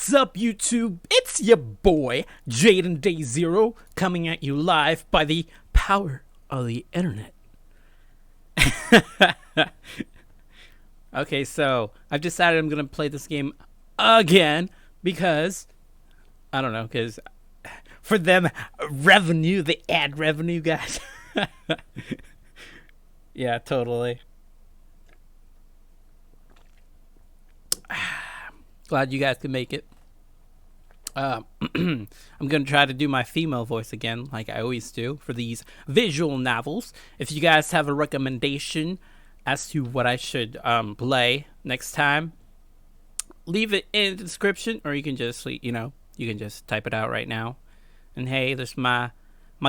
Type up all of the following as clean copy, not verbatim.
What's up, YouTube? It's your boy, JadendayZero, coming at you live by the power of the internet. Okay, so I've decided I'm going to play this game again because, I don't know, because for them, revenue, the ad revenue, guys. Yeah, totally. Glad you guys could make it. I'm going to try to do my female voice again, like I always do, for these visual novels. If you guys have a recommendation as to what I should play next time, leave it in the description, or you can just, you can just type it out right now. And hey, there's my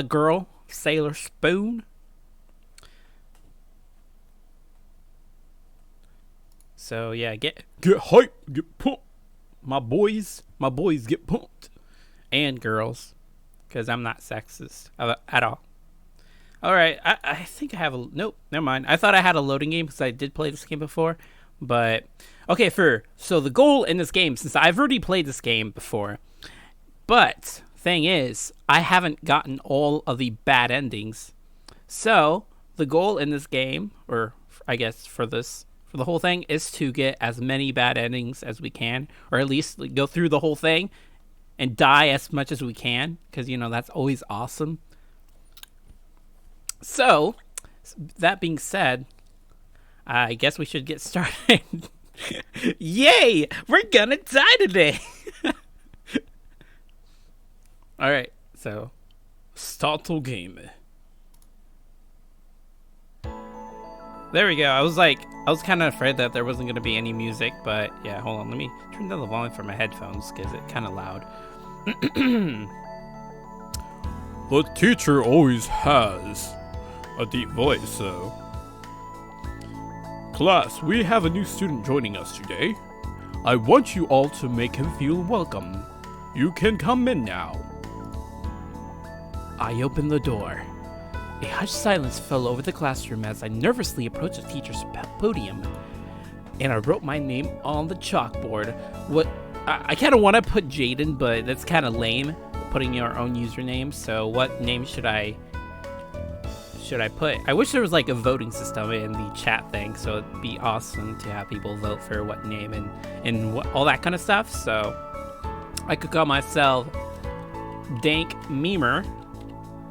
girl, Sailor Spoon. So yeah, get hype, get pumped. My boys get pumped, and girls, because I'm not sexist at all. All right, I think I have a nope. Never mind. I thought I had a loading game because I did play this game before, but okay. So the goal in this game, since I've already played this game before, but thing is, I haven't gotten all of the bad endings. So the goal in this game, or I guess for the whole thing, is to get as many bad endings as we can, or at least go through the whole thing and die as much as we can, because that's always awesome. So that being said, I guess we should get started. Yay, we're gonna die today. All right, so start the game. There we go. I was kind of afraid that there wasn't going to be any music, but yeah, hold on. Let me turn down the volume for my headphones because it's kind of loud. The teacher always has a deep voice, so. Class, we have a new student joining us today. I want you all to make him feel welcome. You can come in now. I opened the door. A hushed silence fell over the classroom as I nervously approached the teacher's podium, and I wrote my name on the chalkboard. I kind of want to put Jaden, but that's kind of lame, putting your own username. So what name should I put? I wish there was like a voting system in the chat thing, so it'd be awesome to have people vote for what name and all that kind of stuff. So I could call myself Dank Memer,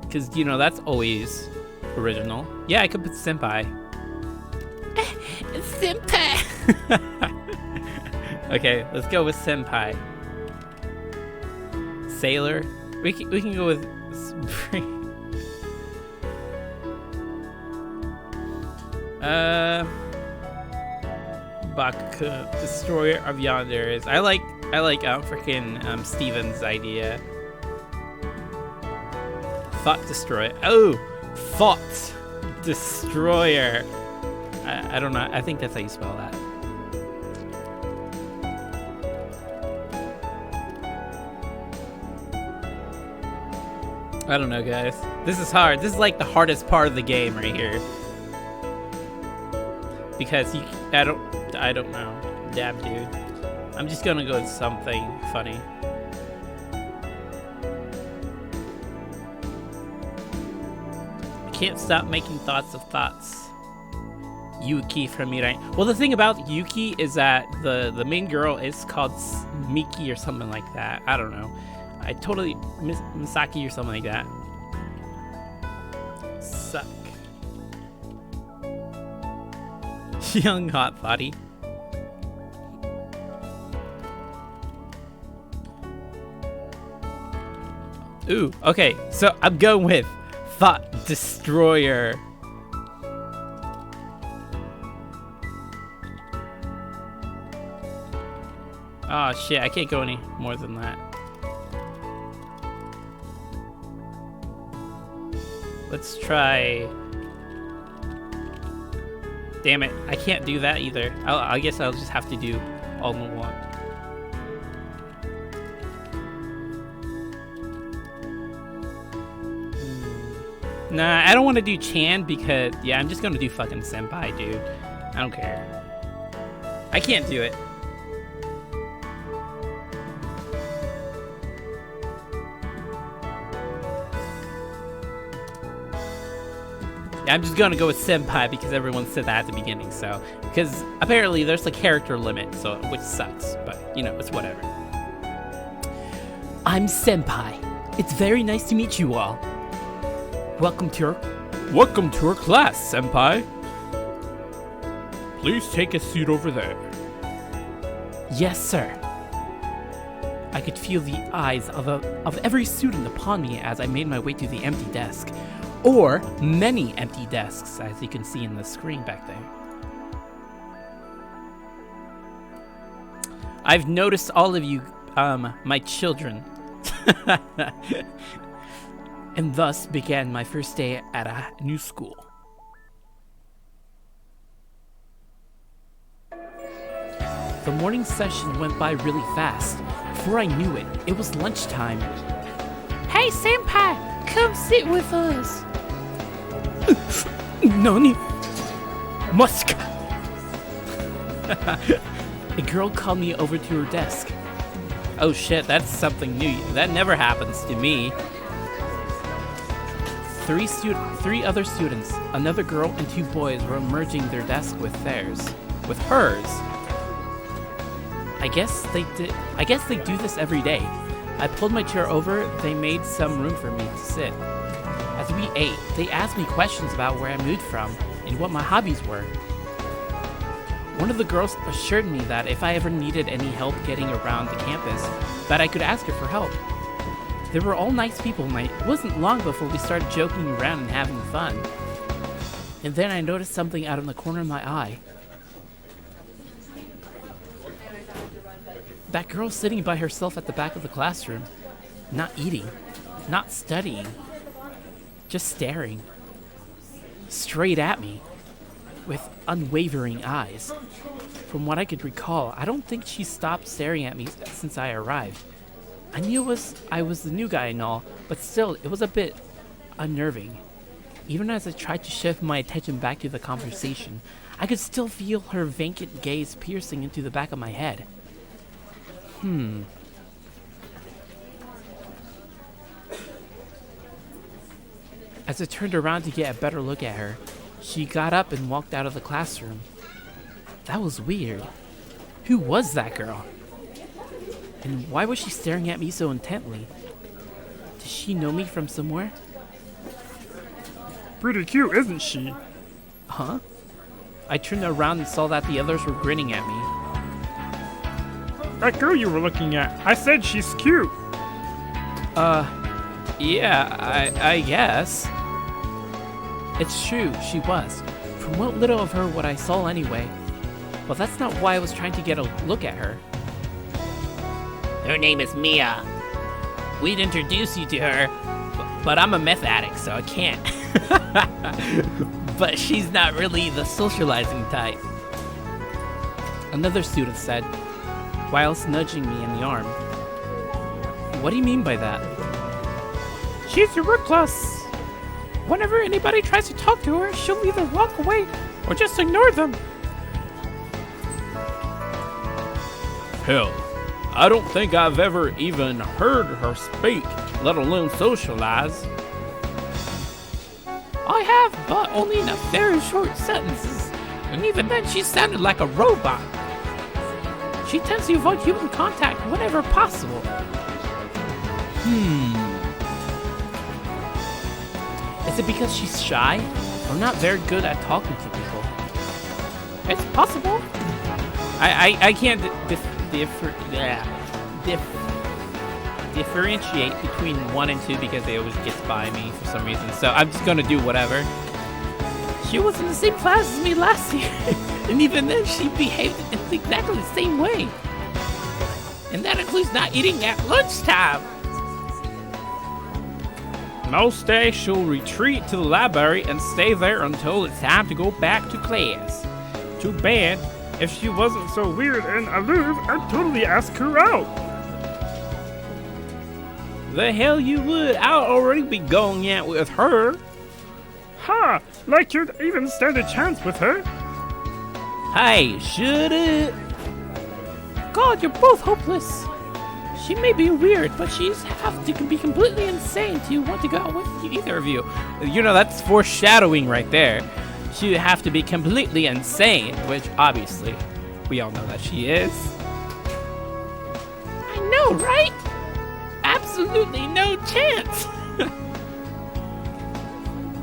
because, that's always original. Yeah, I could put Senpai. Senpai! Okay, let's go with Senpai. Sailor. We can go with Spring. Bakuka, Destroyer of Yandere. I like freaking Steven's idea. Thought Destroyer. Oh, Thought Destroyer. I don't know. I think that's how you spell that. I don't know, guys. This is hard. This is like the hardest part of the game right here. Because I don't know. Dab dude. I'm just gonna go with something funny. Can't stop making thoughts of thoughts. Yuki from Mirai. Well, the thing about Yuki is that the main girl is called Miki or something like that. I don't know. I totally Misaki or something like that. Suck. Young hot body. Ooh, okay. So I'm going with Thought Destroyer. Oh shit, I can't go any more than that. Let's try. Damn it, I can't do that either. I guess I'll just have to do all in one. Nah, I don't want to do Chan because, yeah, I'm just going to do fucking Senpai, dude. I don't care. I can't do it. I'm just gonna go with senpai because everyone said that at the beginning. So, because apparently there's a character limit, so which sucks. But you know, it's whatever. I'm senpai. It's very nice to meet you all. Welcome to our class, senpai. Please take a seat over there. Yes, sir. I could feel the eyes of every student upon me as I made my way to the empty desk. Or many empty desks, as you can see in the screen back there. I've noticed all of you, my children. And thus began my first day at a new school. The morning session went by really fast. Before I knew it, it was lunchtime. Hey, senpai, come sit with us. Nani? Musk. A girl called me over to her desk. Oh shit, that's something new. That never happens to me. Three other students, another girl and 2 boys were merging their desk with hers. I guess they do this every day. I pulled my chair over, they made some room for me to sit. As we ate, they asked me questions about where I moved from and what my hobbies were. One of the girls assured me that if I ever needed any help getting around the campus, that I could ask her for help. They were all nice people, and it wasn't long before we started joking around and having fun. And then I noticed something out of the corner of my eye. That girl sitting by herself at the back of the classroom, not eating, not studying, just staring straight at me with unwavering eyes. From what I could recall, I don't think she stopped staring at me since I arrived. I knew I was the new guy and all, but still, it was a bit unnerving. Even as I tried to shift my attention back to the conversation, I could still feel her vacant gaze piercing into the back of my head. As I turned around to get a better look at her, she got up and walked out of the classroom. That was weird. Who was that girl? And why was she staring at me so intently? Does she know me from somewhere? Pretty cute, isn't she? Huh? I turned around and saw that the others were grinning at me. That girl you were looking at, I said she's cute. Yeah, I guess. It's true, she was. From what little of her what I saw anyway. But that's not why I was trying to get a look at her. Her name is Mia. We'd introduce you to her, but I'm a meth addict, so I can't. But she's not really the socializing type. Another student said, whilst nudging me in the arm. What do you mean by that? She's your work class. Whenever anybody tries to talk to her, she'll either walk away or just ignore them. Hell, I don't think I've ever even heard her speak, let alone socialize. I have, but only in a very short sentences. And even then, she sounded like a robot. She tends to avoid human contact whenever possible. Is it because she's shy or not very good at talking to people? It's possible. I can't differentiate between 1 and 2 because they always get by me for some reason. So I'm just gonna do whatever. She was in the same class as me last year, and even then she behaved in exactly the same way. And that includes not eating at lunchtime. Most days she'll retreat to the library and stay there until it's time to go back to class. Too bad. If she wasn't so weird and aloof, I'd totally ask her out. The hell you would. I'll already be going out with her. Ha! Like you'd even stand a chance with her. Hey, shut up. God, you're both hopeless. She may be weird, but she's have to be completely insane to want to go out with you. Either of you. You know, that's foreshadowing right there. She'd have to be completely insane, which obviously we all know that she is. I know, right? Absolutely no chance.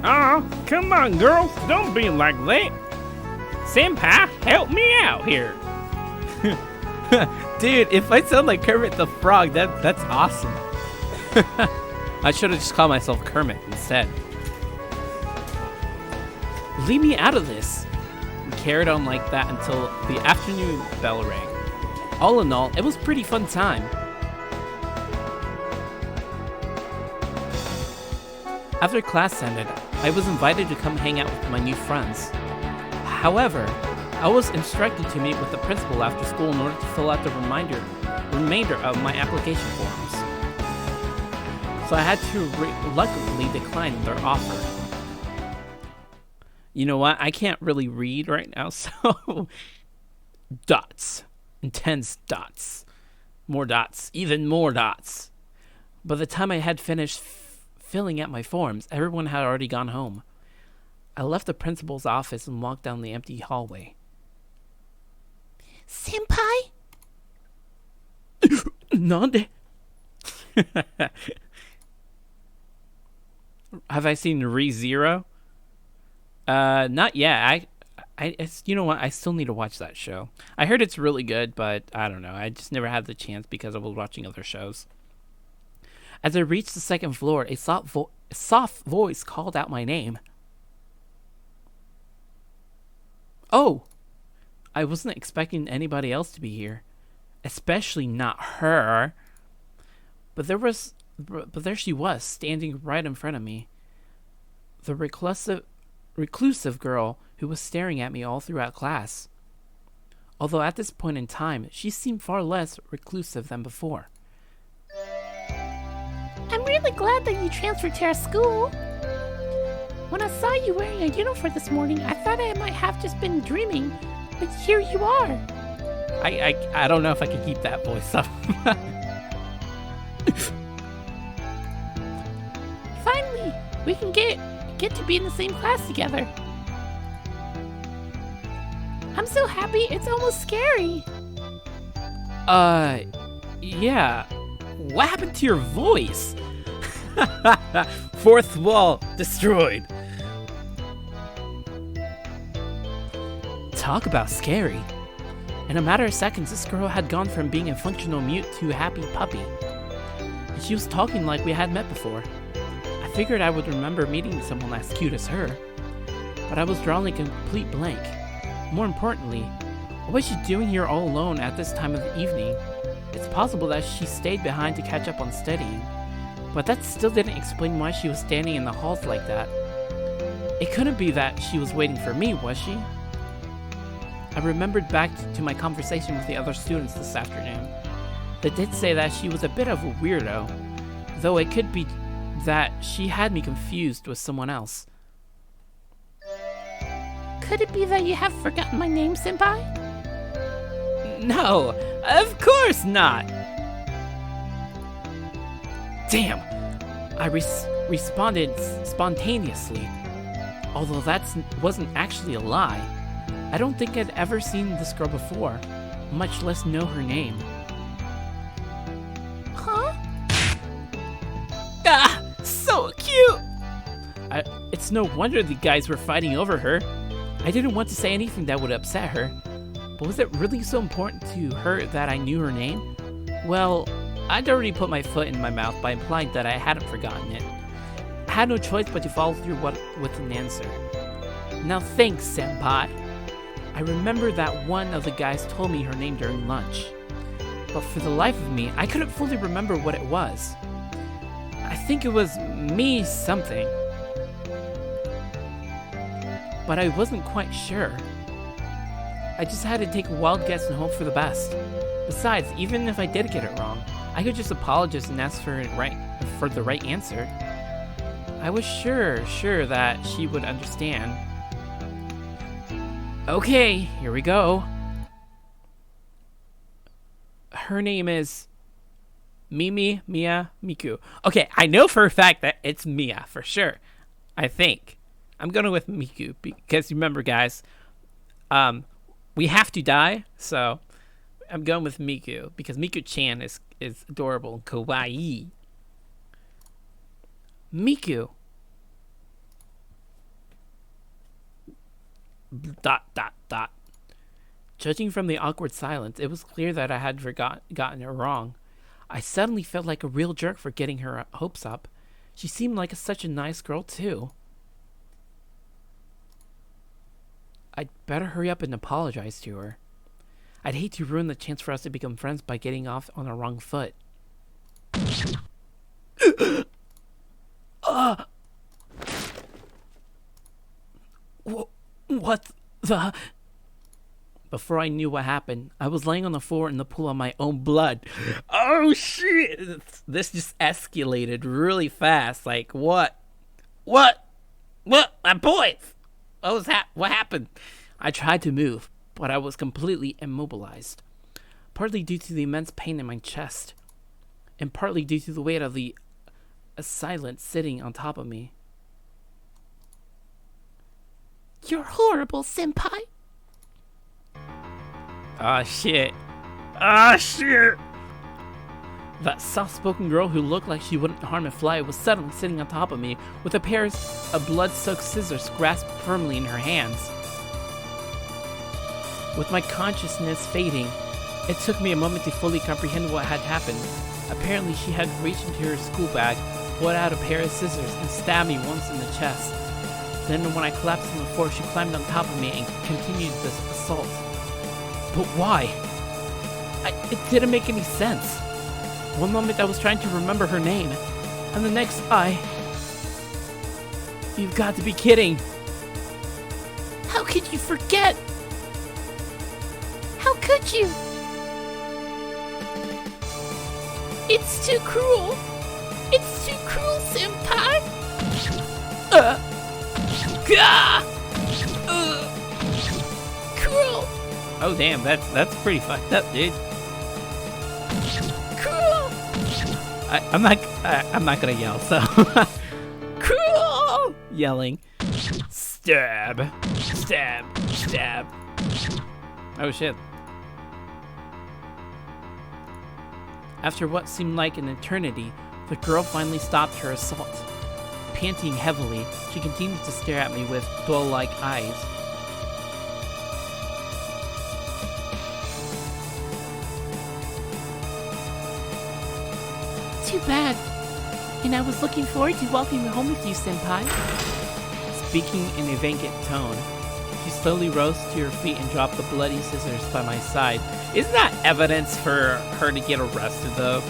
Oh, come on, girls. Don't be like that. Senpai, help me out here. Dude, if I sound like Kermit the Frog, that's awesome. I should have just called myself Kermit instead. Leave me out of this. We carried on like that until the afternoon bell rang. All in all, it was a pretty fun time. After class ended, I was invited to come hang out with my new friends. However, I was instructed to meet with the principal after school in order to fill out the remainder of my application forms. So I had to reluctantly decline their offer. You know what? I can't really read right now, so dots. Intense dots. More dots. Even more dots. By the time I had finished filling out my forms, everyone had already gone home. I left the principal's office and walked down the empty hallway. Senpai? Nande? Have I seen ReZero? Not yet. You know what? I still need to watch that show. I heard it's really good, but I don't know. I just never had the chance because I was watching other shows. As I reached the second floor, a soft voice called out my name. Oh! I wasn't expecting anybody else to be here. Especially not her. But there she was, standing right in front of me. The reclusive girl who was staring at me all throughout class. Although at this point in time, she seemed far less reclusive than before. I'm really glad that you transferred to our school. When I saw you wearing a uniform this morning, I thought I might have just been dreaming, but here you are. I don't know if I can keep that voice up. Finally, we can get to be in the same class together. I'm so happy, it's almost scary. Yeah. What happened to your voice? Fourth wall destroyed. Talk about scary. In a matter of seconds, this girl had gone from being a functional mute to a happy puppy. And she was talking like we had met before. I figured I would remember meeting someone as cute as her. But I was drawing a complete blank. More importantly, what was she doing here all alone at this time of the evening? It's possible that she stayed behind to catch up on studying, but that still didn't explain why she was standing in the halls like that. It couldn't be that she was waiting for me, was she? I remembered back to my conversation with the other students this afternoon. They did say that she was a bit of a weirdo, though it could be that she had me confused with someone else. Could it be that you have forgotten my name, Senpai? No, of course not! Damn! I responded spontaneously. Although that wasn't actually a lie. I don't think I'd ever seen this girl before, much less know her name. Huh? Ah! So cute! It's no wonder the guys were fighting over her. I didn't want to say anything that would upset her. But was it really so important to her that I knew her name? Well, I'd already put my foot in my mouth by implying that I hadn't forgotten it. I had no choice but to follow through with an answer. Now thanks, Senpai. I remember that one of the guys told me her name during lunch. But for the life of me, I couldn't fully remember what it was. I think it was me something. But I wasn't quite sure. I just had to take a wild guess and hope for the best. Besides, even if I did get it wrong, I could just apologize and ask for the right answer. I was sure that she would understand. Okay, here we go. Her name is Mimi, Mia, Miku. Okay, I know for a fact that it's Mia for sure. I think I'm going with Miku because remember, guys, we have to die, so I'm going with Miku because Miku-chan is adorable and kawaii. Miku. ... Judging from the awkward silence, it was clear that I had gotten it wrong. I suddenly felt like a real jerk for getting her hopes up. She seemed like such a nice girl, too. I'd better hurry up and apologize to her. I'd hate to ruin the chance for us to become friends by getting off on the wrong foot. What the... Before I knew what happened, I was laying on the floor in the pool of my own blood. Oh, shit! This just escalated really fast. Like, what? What? My boys! What happened? I tried to move, but I was completely immobilized. Partly due to the immense pain in my chest, and partly due to the weight of the assailant sitting on top of me. You're horrible, senpai. Ah, shit. That soft-spoken girl who looked like she wouldn't harm a fly was suddenly sitting on top of me with a pair of blood-soaked scissors grasped firmly in her hands. With my consciousness fading, it took me a moment to fully comprehend what had happened. Apparently, she had reached into her school bag, pulled out a pair of scissors, and stabbed me once in the chest. Then, when I collapsed on the floor, she climbed on top of me and continued this assault. But why? It didn't make any sense. One moment I was trying to remember her name, and the next You've got to be kidding. How could you forget? How could you? It's too cruel. It's too cruel, senpai. Cruel. Oh damn, that's pretty fucked up, dude. Cruel. I'm not gonna yell, so Cruel. yelling. Stab. Oh shit. After what seemed like an eternity, the girl finally stopped her assault. Panting heavily, she continued to stare at me with bull-like eyes. Too bad. And I was looking forward to walking home with you, senpai. Speaking in a vacant tone, she slowly rose to her feet and dropped the bloody scissors by my side. Isn't that evidence for her to get arrested, though?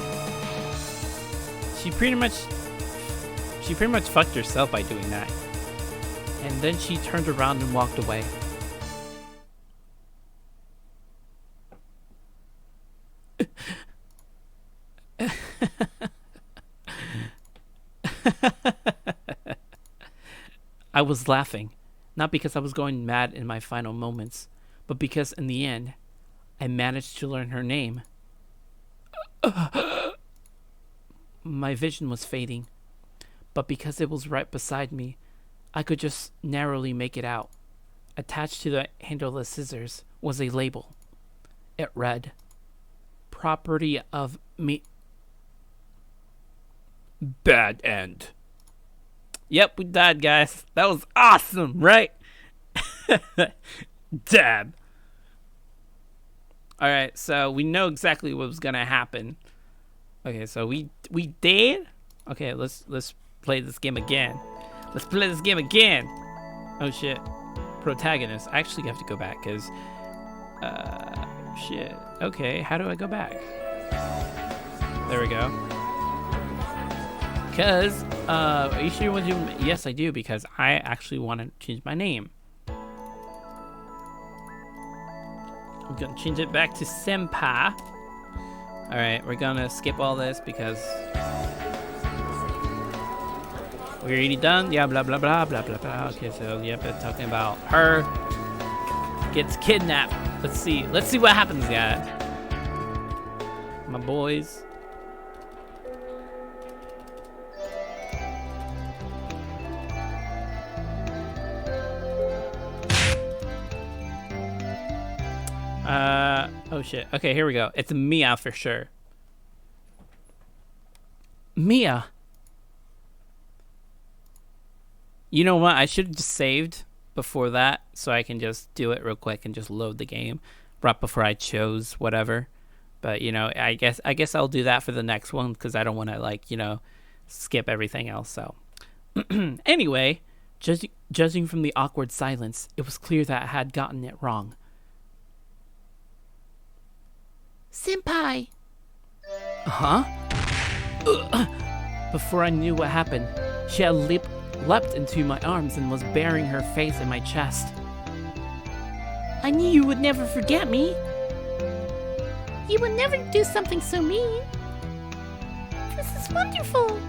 She pretty much fucked herself by doing that. And then she turned around and walked away. I was laughing, not because I was going mad in my final moments, but because in the end, I managed to learn her name. My vision was fading, but because it was right beside me, I could just narrowly make it out. Attached to the handle of the scissors was a label. It read, "Property of me." Bad end. Yep, we died, guys. That was awesome, right? Dab. Alright, so we know exactly what was gonna happen. Okay, so we did? Okay, let's play this game again. Let's play this game again. Oh shit. Protagonist. I actually have to go back because shit. Okay, how do I go back? There we go. Because, are you sure you want to do... Yes, I do, because I actually want to change my name. I'm going to change it back to Senpai. Alright, we're going to skip all this because... We're already done? Yeah, blah, blah, blah, blah, blah, blah. Okay, so, yep, it's talking about her gets kidnapped. Let's see what happens, guys. My boys. Oh shit. Okay, here we go. It's Mia for sure. Mia. You know what? I should have just saved before that so I can just do it real quick and just load the game right before I chose whatever. But, you know, I guess I'll do that for the next one because I don't want to, like, you know, skip everything else. So, anyway, judging from the awkward silence, it was clear that I had gotten it wrong. Senpai! Huh? Before I knew what happened, she had leapt into my arms and was burying her face in my chest. I knew you would never forget me. You would never do something so mean. This is wonderful.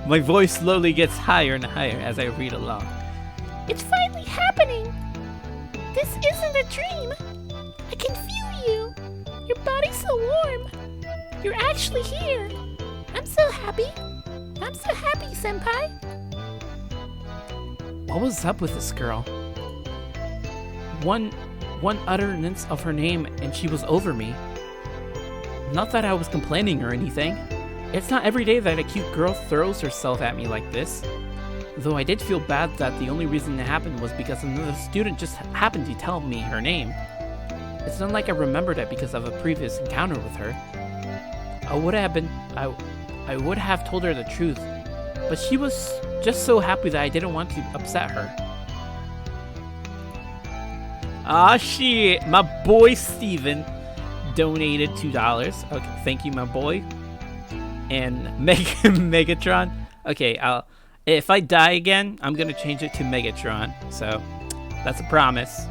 My voice slowly gets higher and higher as I read along. It's finally happening. This isn't a dream. I can feel you. Your body's so warm. You're actually here. I'm so happy. I'm so happy, Senpai. What was up with this girl? One utterance of her name and she was over me. Not that I was complaining or anything. It's not every day that a cute girl throws herself at me like this. Though I did feel bad that the only reason it happened was because another student just happened to tell me her name. It's not like I remembered it because of a previous encounter with her. I would have told her the truth, but she was just so happy that I didn't want to upset her. Ah shit, my boy Steven donated $2. Okay, thank you, my boy. And Megatron. Okay, if I die again, I'm gonna change it to Megatron. So that's a promise.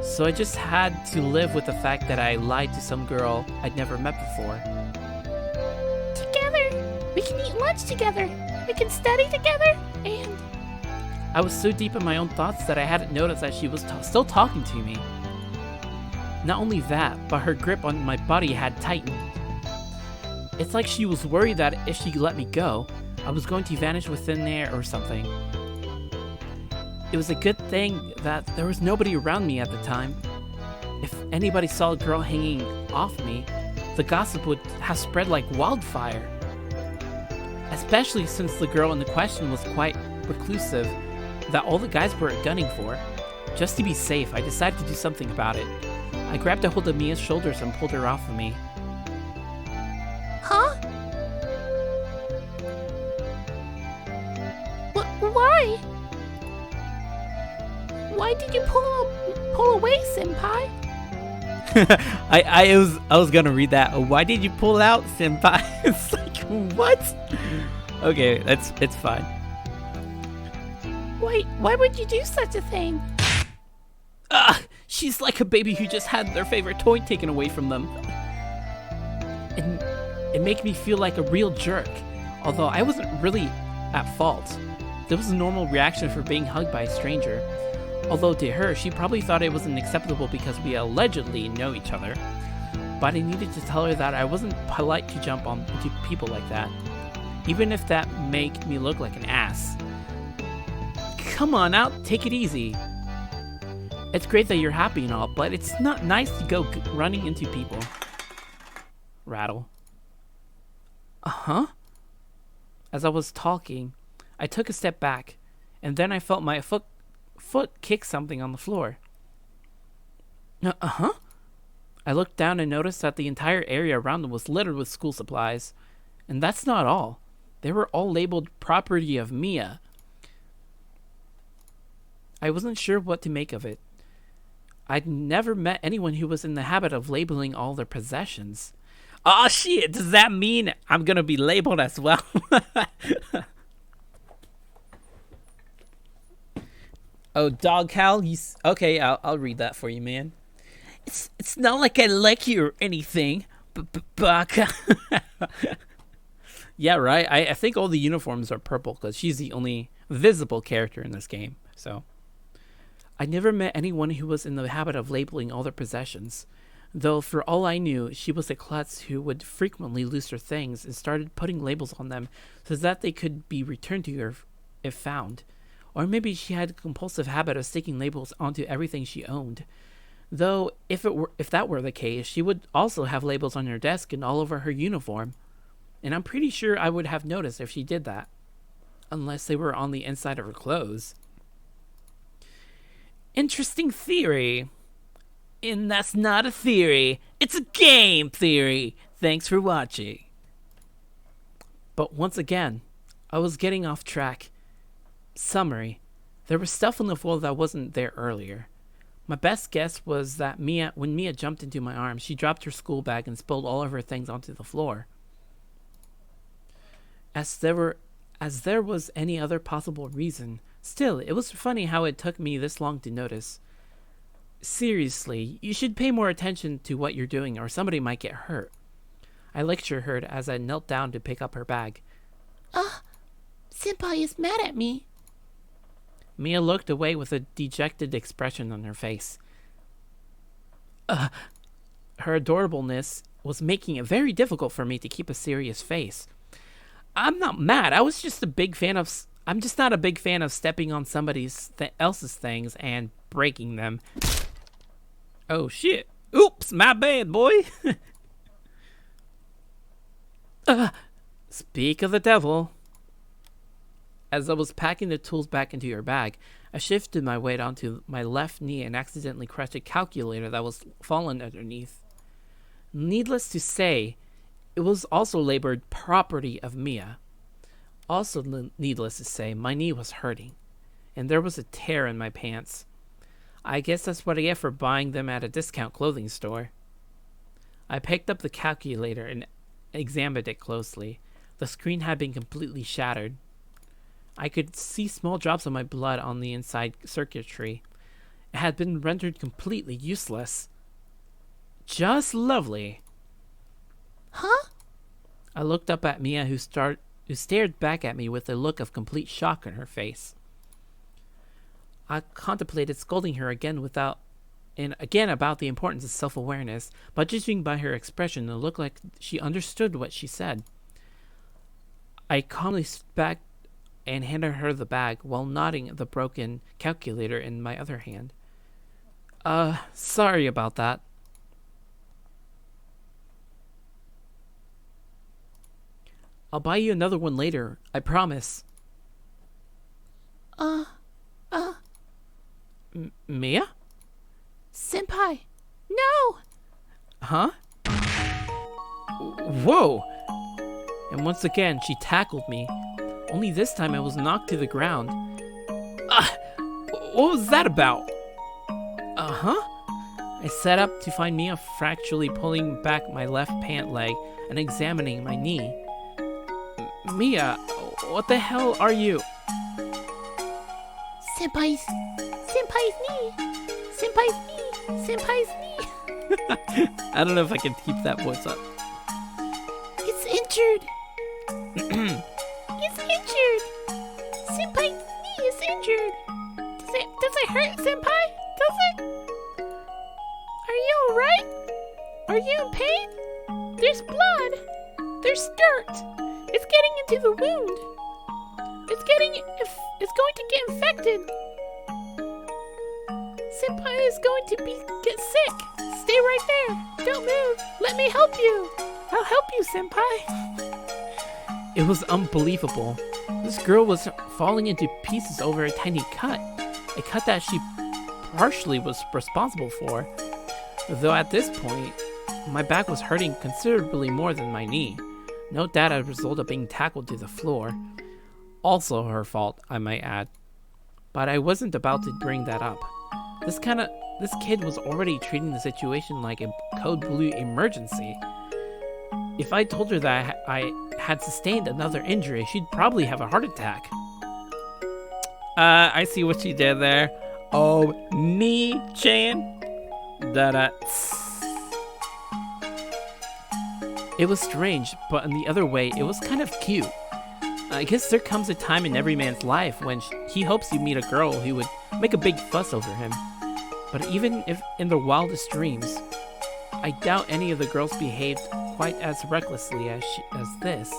So I just had to live with the fact that I lied to some girl I'd never met before. Together, we can eat lunch together. We can study together, and I was so deep in my own thoughts that I hadn't noticed that she was still talking to me. Not only that, but her grip on my body had tightened. It's like she was worried that if she let me go, I was going to vanish within there or something. It was a good thing that there was nobody around me at the time. If anybody saw a girl hanging off me, the gossip would have spread like wildfire. Especially since the girl in the question was quite reclusive, that all the guys were gunning for. Just to be safe, I decided to do something about it. I grabbed a hold of Mia's shoulders and pulled her off of me. Huh? Why? Why did you pull away, Senpai? I was gonna read that. Why did you pull out, Senpai? It's like, what? Okay, it's fine. Why would you do such a thing? She's like a baby who just had their favorite toy taken away from them. And it made me feel like a real jerk, although I wasn't really at fault. There was a normal reaction for being hugged by a stranger. Although to her, she probably thought it wasn't acceptable because we allegedly know each other. But I needed to tell her that I wasn't polite to jump on into people like that, even if that made me look like an ass. Come on out, take it easy. It's great that you're happy and all, but it's not nice to go running into people. Rattle. Uh-huh. As I was talking, I took a step back, and then I felt my foot kick something on the floor. Uh-huh. I looked down and noticed that the entire area around them was littered with school supplies. And that's not all. They were all labeled property of Mia. I wasn't sure what to make of it. I'd never met anyone who was in the habit of labeling all their possessions. Aw, shit, does that mean I'm gonna be labeled as well? Oh, dog howl? Okay, I'll read that for you, man. It's not like I like you or anything, Baka. Yeah, right. I think all the uniforms are purple because she's the only visible character in this game. So, I never met anyone who was in the habit of labeling all their possessions. Though, for all I knew, she was a klutz who would frequently lose her things and started putting labels on them so that they could be returned to her if found. Or maybe she had a compulsive habit of sticking labels onto everything she owned. Though, if that were the case, she would also have labels on her desk and all over her uniform. And I'm pretty sure I would have noticed if she did that. Unless they were on the inside of her clothes. Interesting theory. And that's not a theory. It's a game theory. Thanks for watching. But once again, I was getting off track. Summary. There was stuff on the floor that wasn't there earlier. My best guess was that when Mia jumped into my arms, she dropped her school bag and spilled all of her things onto the floor. As there was any other possible reason, still, it was funny how it took me this long to notice. Seriously, you should pay more attention to what you're doing or somebody might get hurt. I lectured her as I knelt down to pick up her bag. Senpai is mad at me. Mia looked away with a dejected expression on her face. Her adorableness was making it very difficult for me to keep a serious face. I'm not mad. I'm just not a big fan of stepping on somebody else's things and breaking them. Oh shit. Oops, my bad, boy. Speak of the devil. As I was packing the tools back into your bag, I shifted my weight onto my left knee and accidentally crushed a calculator that was fallen underneath. Needless to say, it was also labeled property of Mia. Also needless to say, my knee was hurting, and there was a tear in my pants. I guess that's what I get for buying them at a discount clothing store. I picked up the calculator and examined it closely. The screen had been completely shattered. I could see small drops of my blood on the inside circuitry. It had been rendered completely useless. Just lovely. Huh? I looked up at Mia, who stared back at me with a look of complete shock on her face. I contemplated scolding her again about the importance of self-awareness, but judging by her expression, it looked like she understood what she said. I calmly stepped back and handed her the bag while nodding the broken calculator in my other hand. Sorry about that. I'll buy you another one later, I promise. Mia? Senpai, no! Huh? Whoa! And once again, she tackled me. Only this time I was knocked to the ground. What was that about? I sat up to find Mia fracturally pulling back my left pant leg and examining my knee. Mia, what the hell are you? Senpai's knee. Senpai's knee. I don't know if I can keep that voice up. It's injured. It's injured. Senpai's knee is injured. Does it hurt, Senpai? Does it? Are you alright? Are you in pain? There's blood. There's dirt. It's getting into the wound. It's going to get infected. Senpai is going to get sick. Stay right there. Don't move. Let me help you. I'll help you, Senpai. It was unbelievable. This girl was falling into pieces over a tiny cut. A cut that she partially was responsible for. Though at this point, my back was hurting considerably more than my knee. No doubt as a result of being tackled to the floor. Also her fault, I might add. But I wasn't about to bring that up. This kid was already treating the situation like a code blue emergency. If I told her that I had sustained another injury, she'd probably have a heart attack. I see what she did there. Oh, me-chan. Da-da. It was strange, but in the other way, it was kind of cute. I guess there comes a time in every man's life when he hopes you meet a girl who would make a big fuss over him. But even if in the wildest dreams, I doubt any of the girls behaved quite as recklessly as this.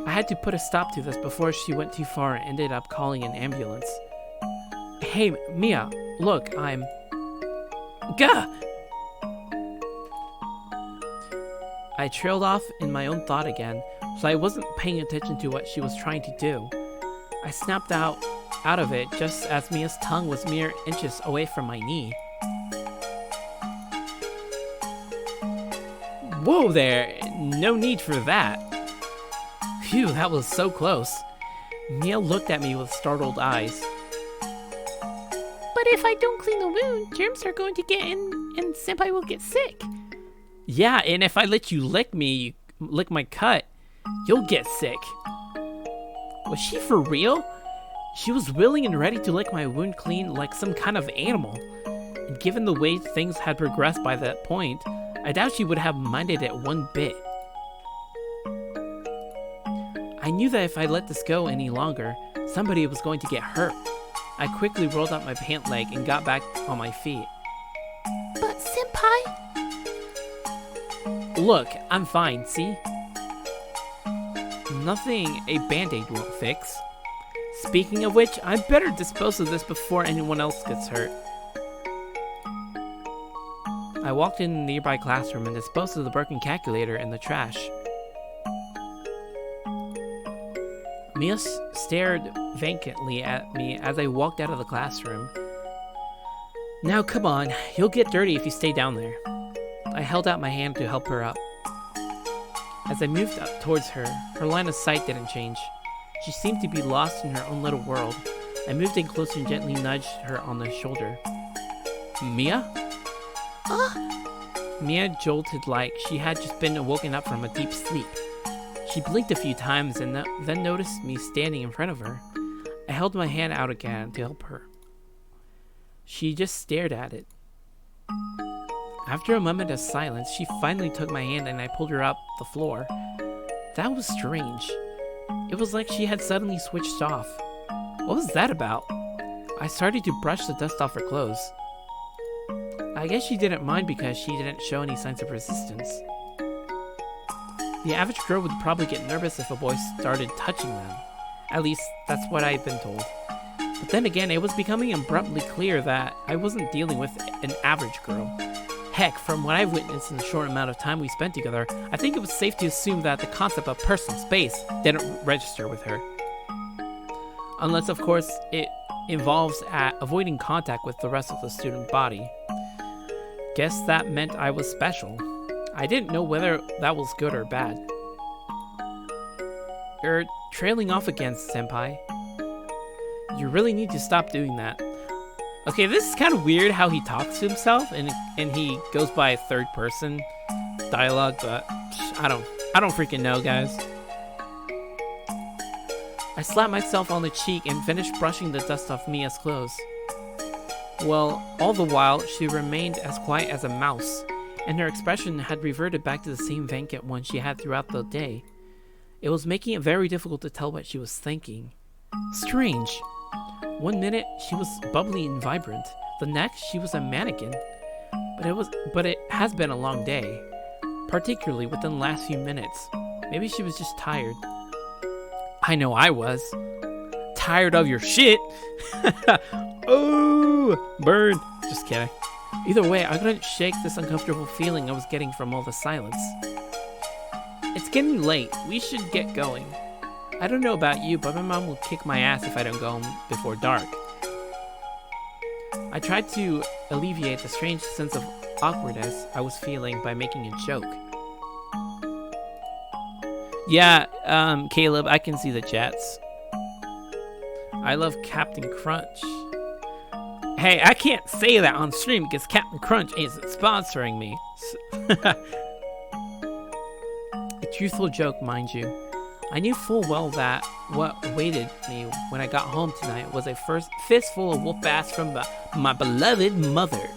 I had to put a stop to this before she went too far and ended up calling an ambulance. Hey, Mia, look, I'm... Gah! I trailed off in my own thought again, so I wasn't paying attention to what she was trying to do. I snapped out of it just as Mia's tongue was mere inches away from my knee. Whoa there! No need for that. Phew, that was so close. Mia looked at me with startled eyes. But if I don't clean the wound, germs are going to get in and Senpai will get sick. Yeah, and if I let you lick my cut, you'll get sick. Was she for real? She was willing and ready to lick my wound clean like some kind of animal. And given the way things had progressed by that point, I doubt she would have minded it one bit. I knew that if I let this go any longer, somebody was going to get hurt. I quickly rolled up my pant leg and got back on my feet. But Senpai... Look, I'm fine, see? Nothing a band-aid won't fix. Speaking of which, I better dispose of this before anyone else gets hurt. I walked in the nearby classroom and disposed of the broken calculator in the trash. Mia stared vacantly at me as I walked out of the classroom. Now come on, you'll get dirty if you stay down there. I held out my hand to help her up. As I moved up towards her, her line of sight didn't change. She seemed to be lost in her own little world. I moved in closer and gently nudged her on the shoulder. Mia? Mia jolted like she had just been woken up from a deep sleep. She blinked a few times and then noticed me standing in front of her. I held my hand out again to help her. She just stared at it. After a moment of silence, she finally took my hand and I pulled her up the floor. That was strange. It was like she had suddenly switched off. What was that about? I started to brush the dust off her clothes. I guess she didn't mind because she didn't show any signs of resistance. The average girl would probably get nervous if a boy started touching them. At least, that's what I'd been told. But then again, it was becoming abruptly clear that I wasn't dealing with an average girl. Heck, from what I've witnessed in the short amount of time we spent together, I think it was safe to assume that the concept of personal space didn't register with her. Unless, of course, it involves avoiding contact with the rest of the student body. Guess that meant I was special. I didn't know whether that was good or bad. You're trailing off again, Senpai. You really need to stop doing that. Okay, this is kind of weird how he talks to himself and he goes by third person dialogue, but I don't freaking know, guys. I slapped myself on the cheek and finished brushing the dust off Mia's clothes. Well, all the while, she remained as quiet as a mouse, and her expression had reverted back to the same vacant one she had throughout the day. It was making it very difficult to tell what she was thinking. Strange. One minute, she was bubbly and vibrant. The next, she was a mannequin. But it has been a long day, particularly within the last few minutes. Maybe she was just tired. I know I was. Tired of your shit. Oh, burn. Just kidding. Either way, I couldn't shake this uncomfortable feeling I was getting from all the silence. It's getting late. We should get going. I don't know about you, but my mom will kick my ass if I don't go home before dark. I tried to alleviate the strange sense of awkwardness I was feeling by making a joke. Yeah, Caleb, I can see the jets. I love Captain Crunch. Hey, I can't say that on stream because Captain Crunch isn't sponsoring me. A truthful joke, mind you. I knew full well that what awaited me when I got home tonight was a fistful of whoop ass from my beloved mother.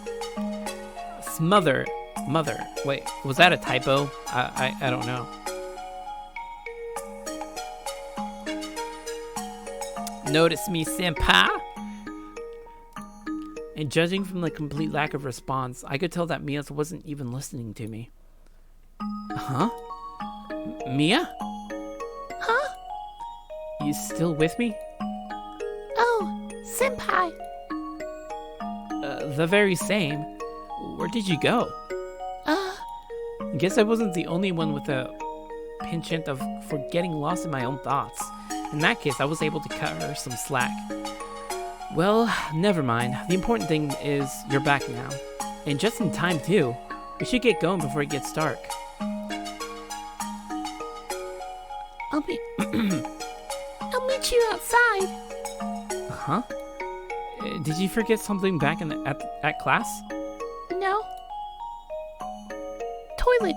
Mother. Wait, was that a typo? I don't know. Notice me, senpai? And judging from the complete lack of response, I could tell that Mia wasn't even listening to me. Huh? Mia? Huh? you still with me? Oh, Senpai. The very same. Where did you go? Guess I wasn't the only one with a penchant for getting lost in my own thoughts. In that case, I was able to cut her some slack. Well, never mind. The important thing is you're back now. And just in time, too. We should get going before it gets dark. I'll meet you outside. Huh? Did you forget something back at class? No. Toilet.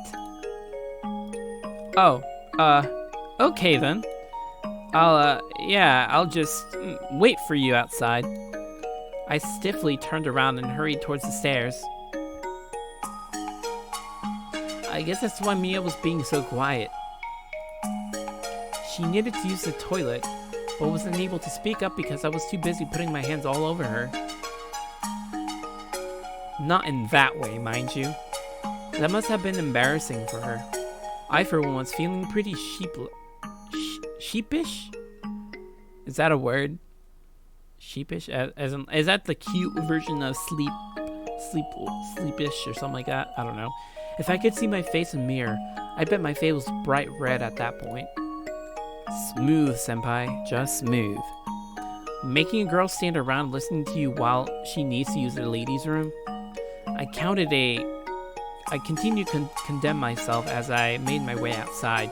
Oh, okay then. I'll just wait for you outside. I stiffly turned around and hurried towards the stairs. I guess that's why Mia was being so quiet. She needed to use the toilet, but was unable to speak up because I was too busy putting my hands all over her. Not in that way, mind you. That must have been embarrassing for her. I, for one, was feeling pretty sheepish? Is that a word? Sheepish? Is that the cute version of sleepish or something like that? I don't know. If I could see my face in a mirror, I bet my face was bright red at that point. Smooth, senpai. Just smooth. Making a girl stand around listening to you while she needs to use the ladies' room? I continued to condemn myself as I made my way outside.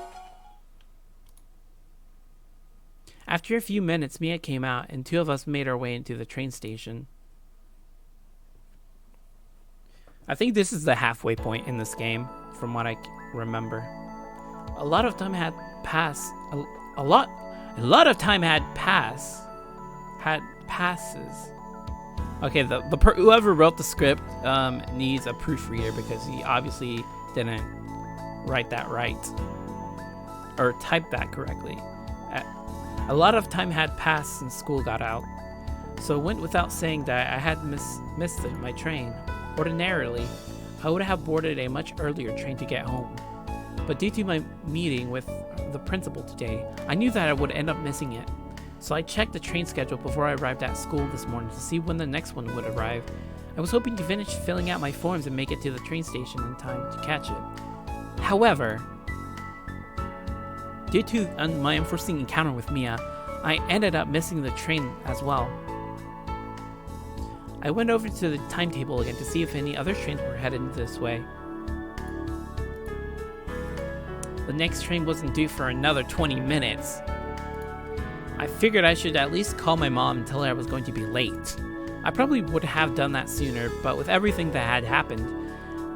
After a few minutes, Mia came out, and two of us made our way into the train station. I think this is the halfway point in this game, from what I remember. A lot of time had passed. A lot of time had passes. Okay, whoever wrote the script needs a proofreader because he obviously didn't write that right or type that correctly. A lot of time had passed since school got out, so it went without saying that I had missed my train. Ordinarily, I would have boarded a much earlier train to get home, but due to my meeting with the principal today, I knew that I would end up missing it. So I checked the train schedule before I arrived at school this morning to see when the next one would arrive. I was hoping to finish filling out my forms and make it to the train station in time to catch it. However, due to my unforeseen encounter with Mia, I ended up missing the train as well. I went over to the timetable again to see if any other trains were headed this way. The next train wasn't due for another 20 minutes. I figured I should at least call my mom and tell her I was going to be late. I probably would have done that sooner, but with everything that had happened,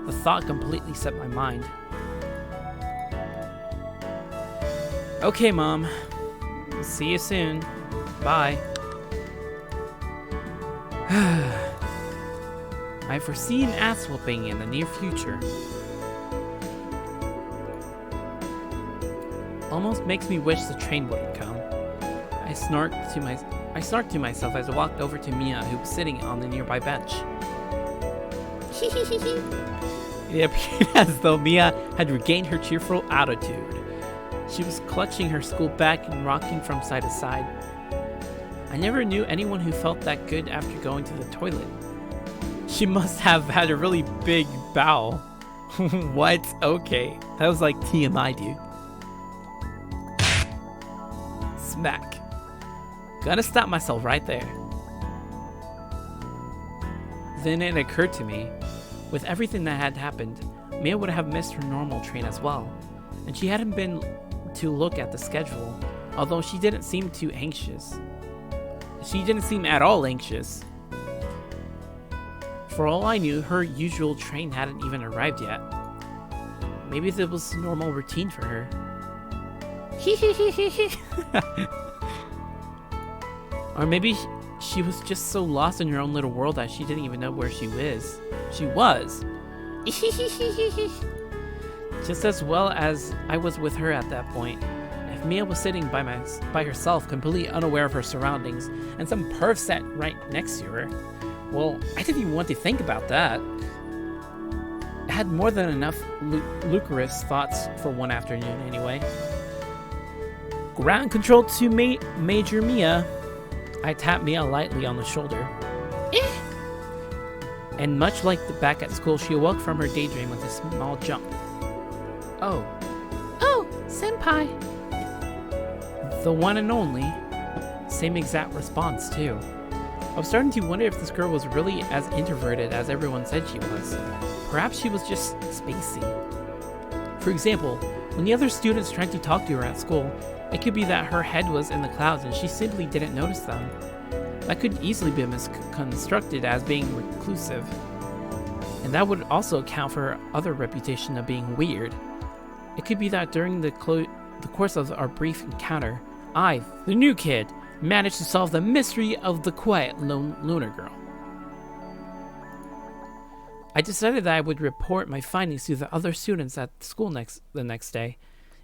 the thought completely set my mind. Okay, Mom. See you soon. Bye. I foresee an ass whooping in the near future. Almost makes me wish the train wouldn't come. I snarked to myself as I walked over to Mia, who was sitting on the nearby bench. It appeared as though Mia had regained her cheerful attitude. She was clutching her school bag and rocking from side to side. I never knew anyone who felt that good after going to the toilet. She must have had a really big bowel. What? Okay. That was like TMI, dude. Smack. Gotta stop myself right there. Then it occurred to me, with everything that had happened, Mia would have missed her normal train as well, and she hadn't been to look at the schedule, although she didn't seem too anxious. She didn't seem at all anxious. For all I knew, her usual train hadn't even arrived yet. Maybe that was normal routine for her. Or maybe she was just so lost in her own little world that she didn't even know where she was. Just as well as I was with her at that point. If Mia was sitting by herself, completely unaware of her surroundings, and some perv sat right next to her, well, I didn't even want to think about that. I had more than enough lucrative thoughts for one afternoon anyway. Ground control to Major Mia. I tapped Mia lightly on the shoulder. Eh? And much like back at school, she awoke from her daydream with a small jump. Oh. Oh, senpai. The one and only. Same exact response, too. I was starting to wonder if this girl was really as introverted as everyone said she was. Perhaps she was just spacey. For example, when the other students tried to talk to her at school, it could be that her head was in the clouds and she simply didn't notice them. That could easily be misconstrued as being reclusive. And that would also account for her other reputation of being weird. It could be that during the course of our brief encounter, I, the new kid, managed to solve the mystery of the quiet lunar girl. I decided that I would report my findings to the other students at school the next day.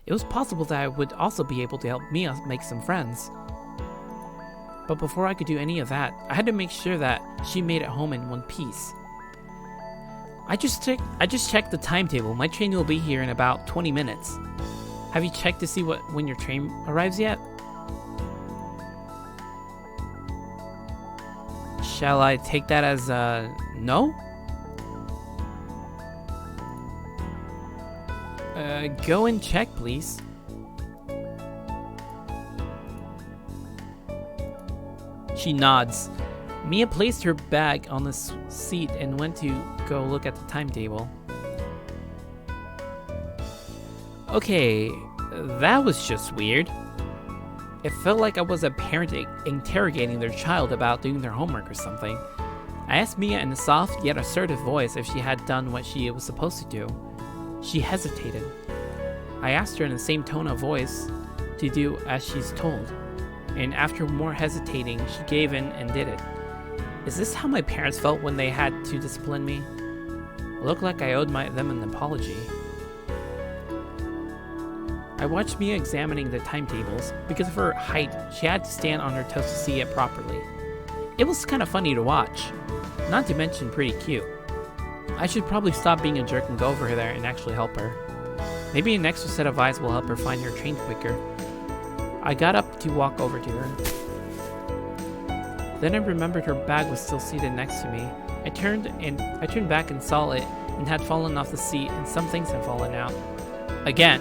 It was possible that I would also be able to help Mia make some friends. But before I could do any of that, I had to make sure that she made it home in one piece. I just checked the timetable. My train will be here in about 20 minutes. Have you checked to see when your train arrives yet? Shall I take that as no? Go and check, please. She nods. Mia placed her bag on the seat and went to go look at the timetable. Okay, that was just weird. It felt like I was a parent interrogating their child about doing their homework or something. I asked Mia in a soft yet assertive voice if she had done what she was supposed to do. She hesitated. I asked her in the same tone of voice to do as she's told, and after more hesitating, she gave in and did it. Is this how my parents felt when they had to discipline me? It looked like I owed them an apology. I watched Mia examining the timetables. Because of her height, she had to stand on her toes to see it properly. It was kind of funny to watch, not to mention pretty cute. I should probably stop being a jerk and go over there and actually help her. Maybe an extra set of eyes will help her find her train quicker. I got up to walk over to her. Then I remembered her bag was still seated next to me. I turned back and saw it and had fallen off the seat, and some things had fallen out. Again.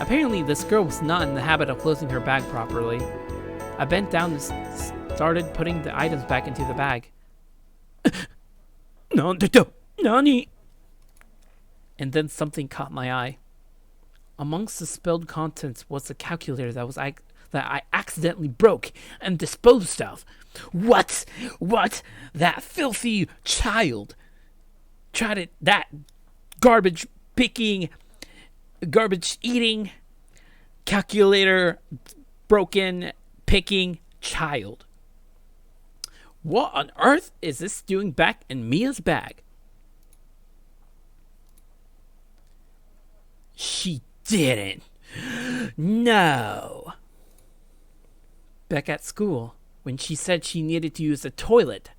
Apparently, this girl was not in the habit of closing her bag properly. I bent down and started putting the items back into the bag. Nani? And then something caught my eye. Amongst the spilled contents was a calculator that I accidentally broke and disposed of. What? That filthy child tried it. That garbage picking, garbage eating, calculator broken picking child. What on earth is this doing back in Mia's bag? She didn't. No. Back at school, when she said she needed to use the toilet,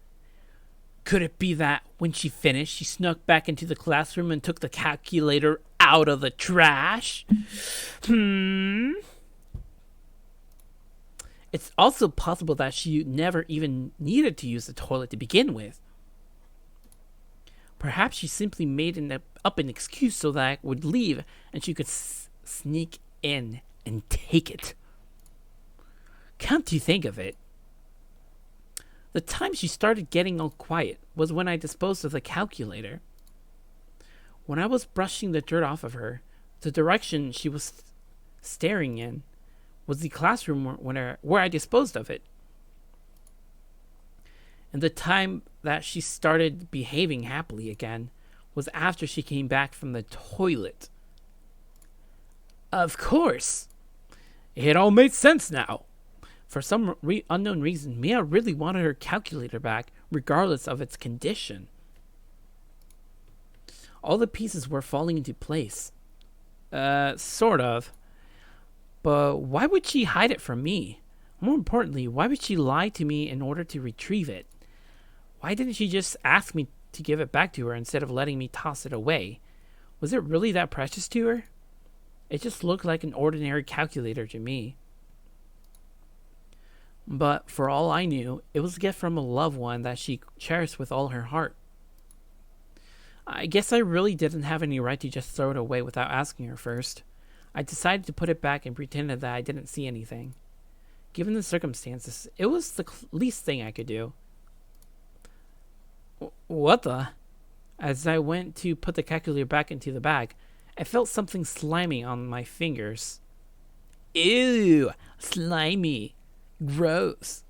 could it be that when she finished, she snuck back into the classroom and took the calculator out of the trash? It's also possible that she never even needed to use the toilet to begin with. Perhaps she simply made up an excuse so that I would leave and she could sneak in and take it. Come to think of it, the time she started getting all quiet was when I disposed of the calculator. When I was brushing the dirt off of her, the direction she was staring in was the classroom where I disposed of it. And the time that she started behaving happily again was after she came back from the toilet. Of course. It all made sense now. For some unknown reason, Mia really wanted her calculator back, regardless of its condition. All the pieces were falling into place. Sort of. But why would she hide it from me? More importantly, why would she lie to me in order to retrieve it? Why didn't she just ask me to give it back to her instead of letting me toss it away? Was it really that precious to her? It just looked like an ordinary calculator to me. But for all I knew, it was a gift from a loved one that she cherished with all her heart. I guess I really didn't have any right to just throw it away without asking her first. I decided to put it back and pretended that I didn't see anything. Given the circumstances, it was the least thing I could do. What the? As I went to put the calculator back into the bag, I felt something slimy on my fingers. Ew, slimy. Gross.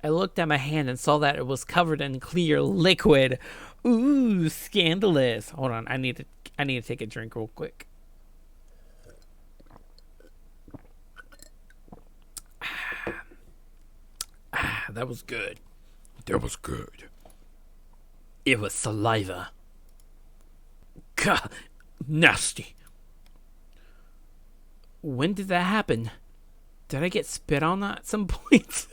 I looked at my hand and saw that it was covered in clear liquid. Ooh, scandalous. Hold on, I need to take a drink real quick. That was good. That was good. It was saliva. God, nasty. When did that happen? Did I get spit on at some point?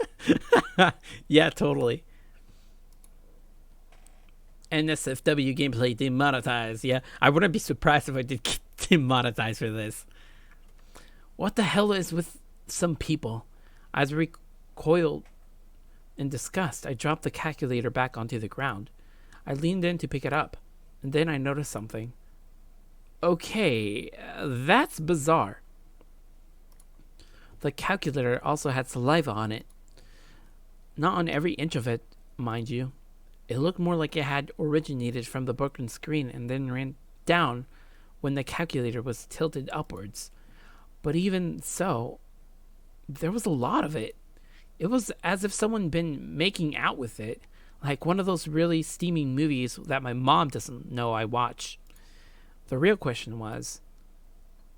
Yeah, totally. NSFW gameplay demonetized. Yeah, I wouldn't be surprised if I did get demonetized for this. What the hell is with some people? As I recoiled in disgust, I dropped the calculator back onto the ground. I leaned in to pick it up, and then I noticed something. Okay, that's bizarre. The calculator also had saliva on it. Not on every inch of it, mind you. It looked more like it had originated from the broken screen and then ran down when the calculator was tilted upwards. But even so, there was a lot of it. It was as if someone been making out with it, like one of those really steamy movies that my mom doesn't know I watch. The real question was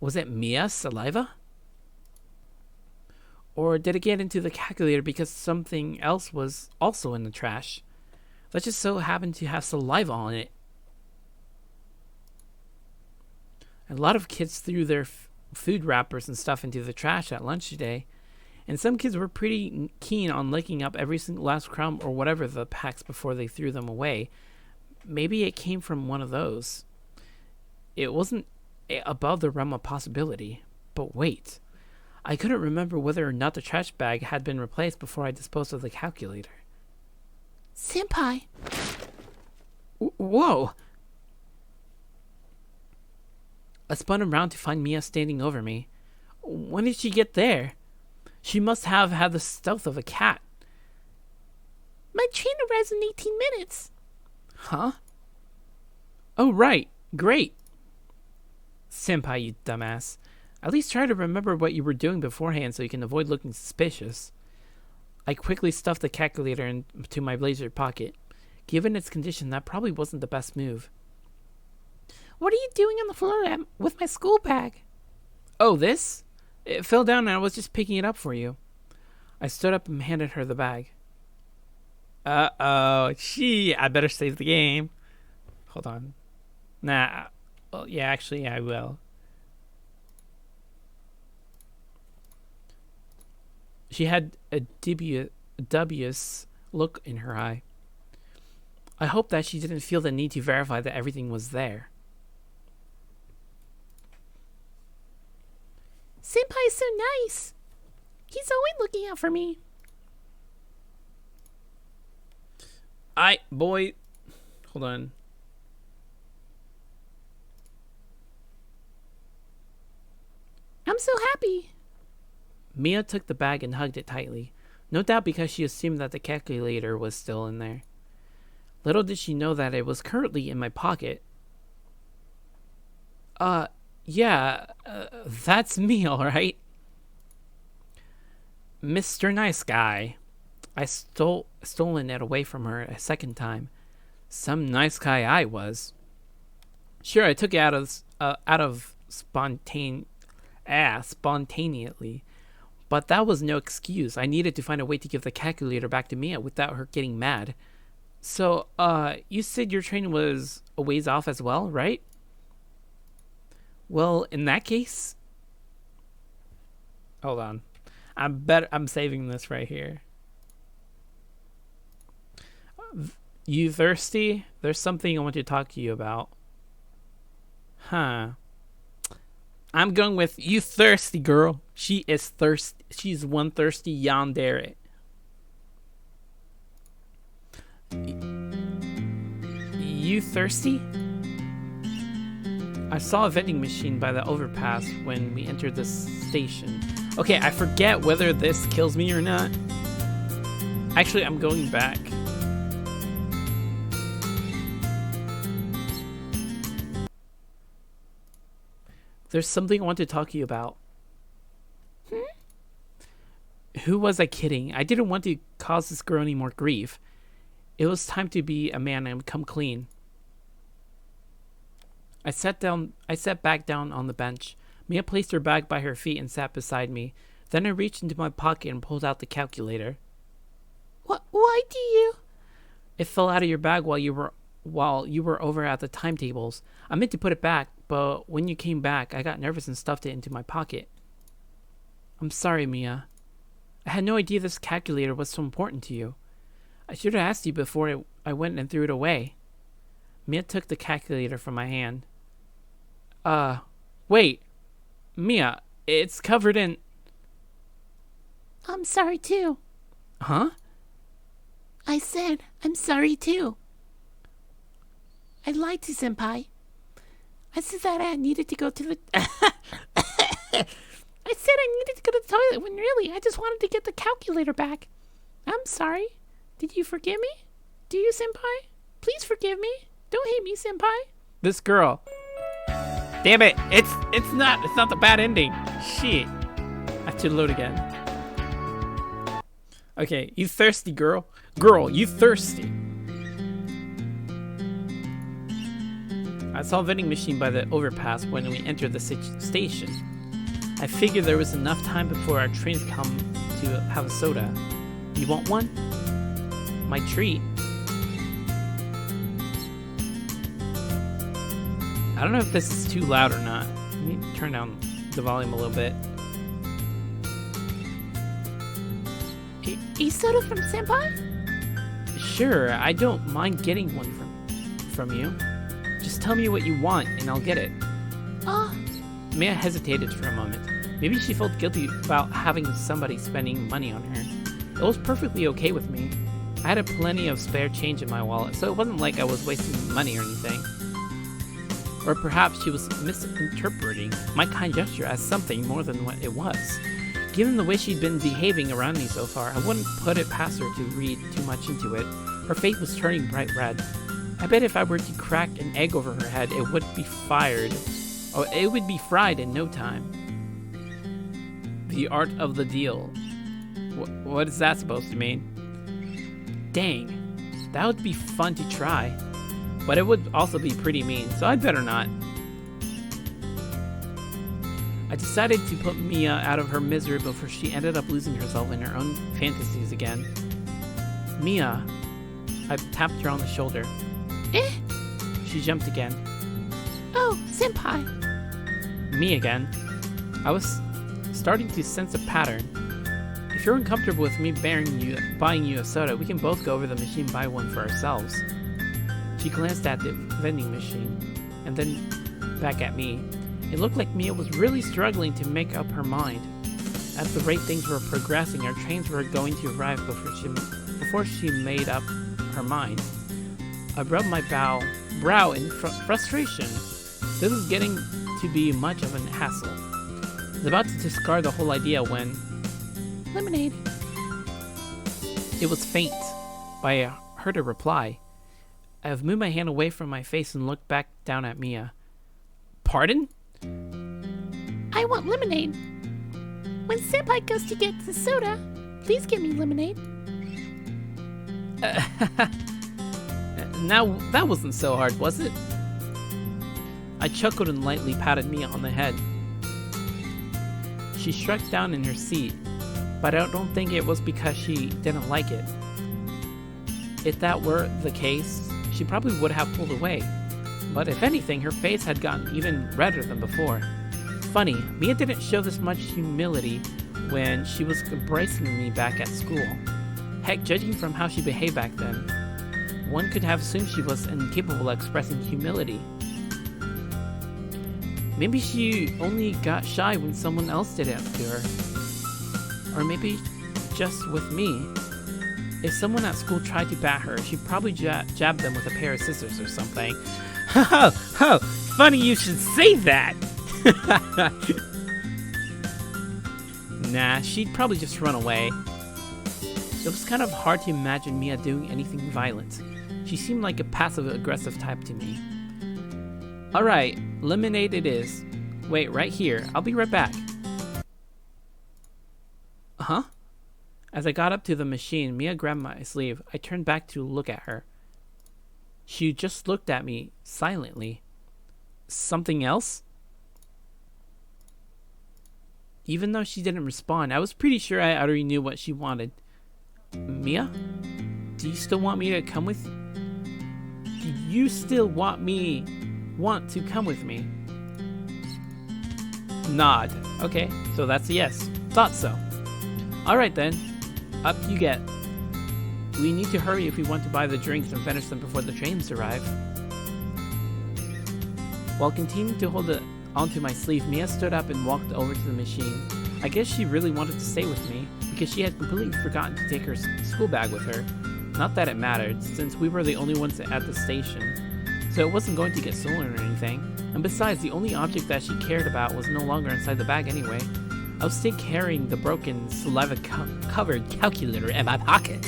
it Mia's saliva? Or did it get into the calculator because something else was also in the trash that just so happened to have saliva on it? A lot of kids threw their food wrappers and stuff into the trash at lunch today, and some kids were pretty keen on licking up every single last crumb or whatever the packs before they threw them away. Maybe it came from one of those. It wasn't above the realm of possibility. But wait. I couldn't remember whether or not the trash bag had been replaced before I disposed of the calculator. Senpai. Whoa! I spun around to find Mia standing over me. When did she get there? She must have had the stealth of a cat. My train arrives in 18 minutes. Huh? Oh, right. Great. Senpai, you dumbass. At least try to remember what you were doing beforehand so you can avoid looking suspicious. I quickly stuffed the calculator into my blazer pocket. Given its condition, that probably wasn't the best move. What are you doing on the floor with my school bag? Oh, this? It fell down and I was just picking it up for you. I stood up and handed her the bag. Uh-oh. I better save the game. Hold on. Nah. Well, yeah, actually, I will. She had a dubious look in her eye. I hope that she didn't feel the need to verify that everything was there. Senpai is so nice. He's always looking out for me. Boy. Hold on. I'm so happy. Mia took the bag and hugged it tightly, no doubt because she assumed that the calculator was still in there. Little did she know that it was currently in my pocket. That's me, alright. Mr. Nice Guy. I stolen it away from her a second time. Some nice guy I was. Sure, I took it out of spontaneously. But that was no excuse. I needed to find a way to give the calculator back to Mia without her getting mad. So, you said your train was a ways off as well, right? Well, in that case... Hold on. I'm saving this right here. You thirsty? There's something I want to talk to you about. Huh. I'm going with you thirsty girl. She is thirsty. She's one thirsty yandere. You thirsty? I saw a vending machine by the overpass when we entered the station. Okay, I forget whether this kills me or not. Actually, I'm going back. There's something I want to talk to you about. Who was I kidding? I didn't want to cause this girl any more grief. It was time to be a man and come clean. I sat back down on the bench. Mia placed her bag by her feet and sat beside me. Then I reached into my pocket and pulled out the calculator. Why do you? It fell out of your bag while you were over at the timetables. I meant to put it back, but when you came back, I got nervous and stuffed it into my pocket. I'm sorry, Mia. I had no idea this calculator was so important to you. I should have asked you before I went and threw it away. Mia took the calculator from my hand. Wait. Mia, it's covered in... I'm sorry too. Huh? I said, I'm sorry too. I lied to Senpai. I said that I needed to go to the... I said I needed to go to the toilet when really I just wanted to get the calculator back. I'm sorry. Did you forgive me? Do you, Senpai? Please forgive me. Don't hate me, Senpai. This girl. Damn it! It's not the bad ending. Shit. I have to load again. Okay, you thirsty girl. Girl, you thirsty. I saw a vending machine by the overpass when we entered the station. I figured there was enough time before our train would come to have a soda. You want one? My treat. I don't know if this is too loud or not. Let me turn down the volume a little bit. A soda from Senpai? Sure, I don't mind getting one from you. Just tell me what you want and I'll get it. Mia hesitated for a moment. Maybe she felt guilty about having somebody spending money on her. It was perfectly okay with me. I had plenty of spare change in my wallet, so it wasn't like I was wasting money or anything. Or perhaps she was misinterpreting my kind gesture as something more than what it was. Given the way she'd been behaving around me so far, I wouldn't put it past her to read too much into it. Her face was turning bright red. I bet if I were to crack an egg over her head, it would be fried in no time. The art of the deal. What is that supposed to mean? Dang, that would be fun to try. But it would also be pretty mean, so I'd better not. I decided to put Mia out of her misery before she ended up losing herself in her own fantasies again. Mia. I tapped her on the shoulder. She jumped again. Oh, Senpai. Me again. I was starting to sense a pattern. If you're uncomfortable with me buying you a soda, we can both go over the machine and buy one for ourselves. She glanced at the vending machine, and then back at me. It looked like Mia was really struggling to make up her mind. At the rate things were progressing, our trains were going to arrive before she made up her mind. I rubbed my brow in frustration. This was getting to be much of a hassle. I was about to discard the whole idea when... Lemonade. It was faint, but I heard a reply. I have moved my hand away from my face and looked back down at Mia. Pardon? I want lemonade. When Senpai goes to get the soda, please give me lemonade. Now, that wasn't so hard, was it? I chuckled and lightly patted Mia on the head. She shrugged down in her seat, but I don't think it was because she didn't like it. If that were the case, she probably would have pulled away. But if anything, her face had gotten even redder than before. Funny, Mia didn't show this much humility when she was embracing me back at school. Heck, judging from how she behaved back then, one could have assumed she was incapable of expressing humility. Maybe she only got shy when someone else did it to her. Or maybe just with me. If someone at school tried to bat her, she'd probably jab them with a pair of scissors or something. Ho, funny you should say that! Nah, she'd probably just run away. It was kind of hard to imagine Mia doing anything violent. She seemed like a passive-aggressive type to me. Alright, lemonade it is. Wait, right here. I'll be right back. Huh? As I got up to the machine, Mia grabbed my sleeve. I turned back to look at her. She just looked at me silently. Something else? Even though she didn't respond, I was pretty sure I already knew what she wanted. Mia? Do you still want me to come with? Do you still want to come with me? Nod. Okay, so that's a yes. Thought so. Alright then. Up you get. We need to hurry if we want to buy the drinks and finish them before the trains arrive. While continuing to hold onto my sleeve, Mia stood up and walked over to the machine. I guess she really wanted to stay with me, because she had completely forgotten to take her school bag with her. Not that it mattered, since we were the only ones at the station, so it wasn't going to get stolen or anything. And besides, the only object that she cared about was no longer inside the bag anyway. I was still carrying the broken, saliva-covered calculator in my pocket.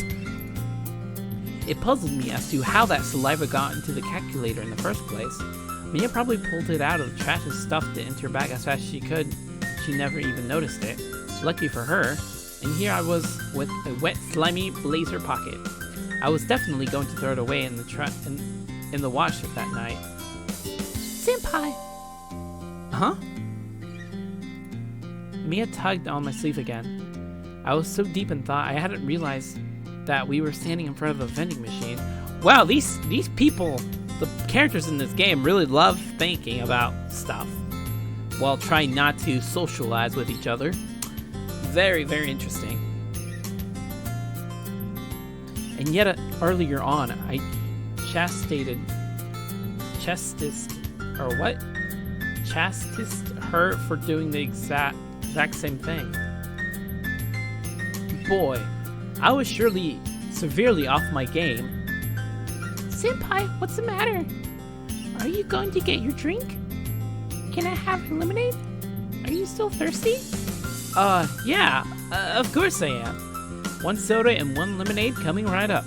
It puzzled me as to how that saliva got into the calculator in the first place. Mia probably pulled it out of the trash and stuffed it into her bag as fast as she could. She never even noticed it. Lucky for her. And here I was with a wet, slimy blazer pocket. I was definitely going to throw it away in the wash that night. Senpai! Huh? Mia tugged on my sleeve again. I was so deep in thought I hadn't realized that we were standing in front of a vending machine. Wow, these people, the characters in this game really love thinking about stuff while trying not to socialize with each other. Very, very interesting. And yet earlier on, I chastised her for doing the exact same thing. Boy, I was surely severely off my game. Senpai, what's the matter? Are you going to get your drink? Can I have your lemonade? Are you still thirsty? Yeah, of course I am. 1 soda and 1 lemonade coming right up.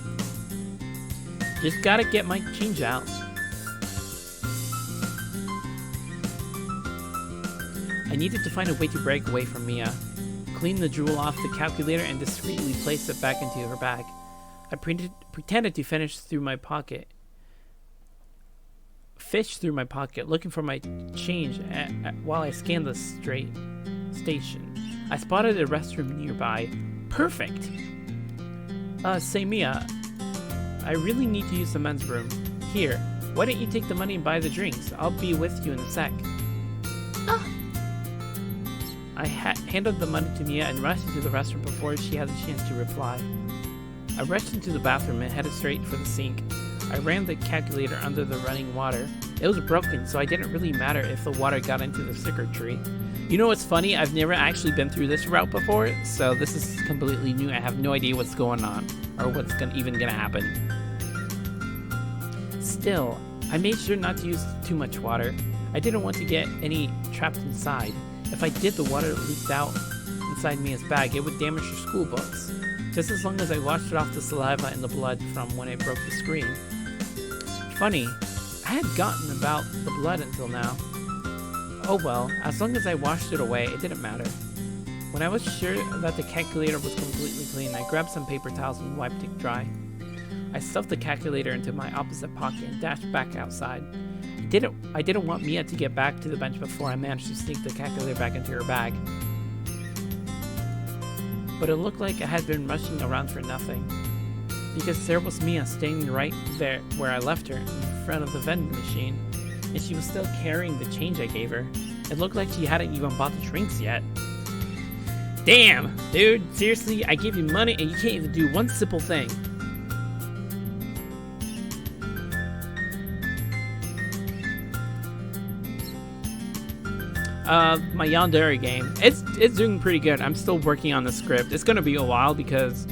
Just gotta get my change out. I needed to find a way to break away from Mia, clean the drool off the calculator, and discreetly place it back into her bag. I pretended to fish through my pocket, looking for my change while I scanned the station. I spotted a restroom nearby. Perfect! Say Mia, I really need to use the men's room. Here, why don't you take the money and buy the drinks? I'll be with you in a sec. I handed the money to Mia and rushed into the restroom before she had a chance to reply. I rushed into the bathroom and headed straight for the sink. I ran the calculator under the running water. It was broken, so it didn't really matter if the water got into the circuitry. You know what's funny? I've never actually been through this route before, so this is completely new. I have no idea what's going on, or what's even gonna happen. Still, I made sure not to use too much water. I didn't want to get any trapped inside. If I did, the water leaked out inside Mia's bag, it would damage her school books. Just as long as I washed it off the saliva and the blood from when it broke the screen. Funny, I had gotten about the blood until now. Oh well, as long as I washed it away, it didn't matter. When I was sure that the calculator was completely clean, I grabbed some paper towels and wiped it dry. I stuffed the calculator into my opposite pocket and dashed back outside. I didn't want Mia to get back to the bench before I managed to sneak the calculator back into her bag. But it looked like I had been rushing around for nothing, because there was Mia standing right there where I left her, in front of the vending machine, and she was still carrying the change I gave her. It looked like she hadn't even bought the drinks yet. Damn, dude, seriously, I gave you money and you can't even do one simple thing. My Yandere game. It's doing pretty good. I'm still working on the script. It's gonna be a while because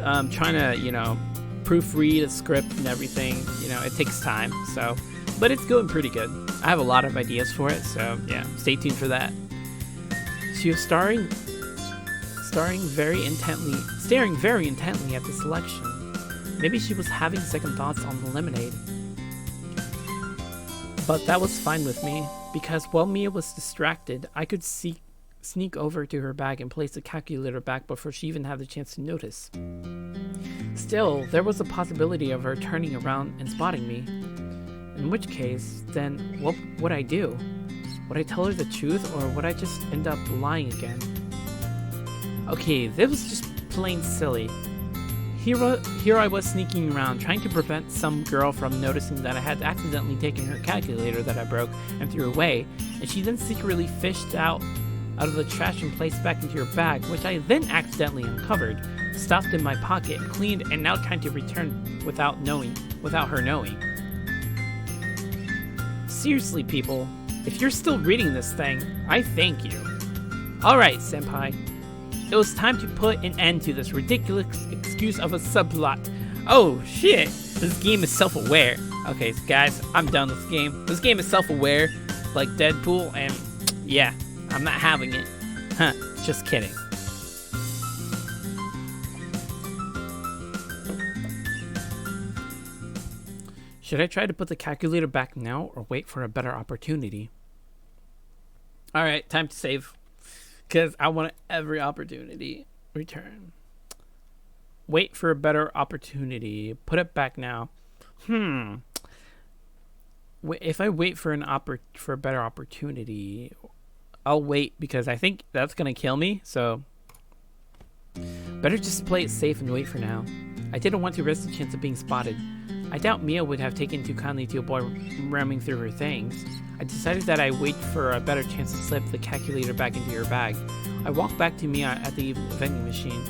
I'm trying to, proofread a script and everything. It takes time. So, but it's going pretty good. I have a lot of ideas for it. So yeah, stay tuned for that. She was staring very intently at the selection. Maybe she was having second thoughts on the lemonade. But that was fine with me, because while Mia was distracted, I could sneak over to her bag and place the calculator back before she even had the chance to notice. Still, there was a possibility of her turning around and spotting me. In which case, then, what would I do? Would I tell her the truth, or would I just end up lying again? Okay, this was just plain silly. Here I was sneaking around, trying to prevent some girl from noticing that I had accidentally taken her calculator that I broke and threw away, and she then secretly fished out of the trash and placed back into her bag, which I then accidentally uncovered, stuffed in my pocket, cleaned, and now trying to return without her knowing. Seriously, people, if you're still reading this thing, I thank you. Alright, senpai. It was time to put an end to this ridiculous excuse of a subplot. Oh shit, this game is self-aware. Okay, guys, I'm done with this game. This game is self-aware, like Deadpool, and yeah, I'm not having it. Huh, just kidding. Should I try to put the calculator back now or wait for a better opportunity? Alright, time to save. Because I want every opportunity return. Wait for a better opportunity. Put it back now. If I wait for a better opportunity, I'll wait because I think that's gonna kill me. So better just play it safe and wait for now. I didn't want to risk the chance of being spotted. I doubt Mia would have taken too kindly to a boy ramming through her things. I decided that I'd wait for a better chance to slip the calculator back into her bag. I walked back to Mia at the vending machine.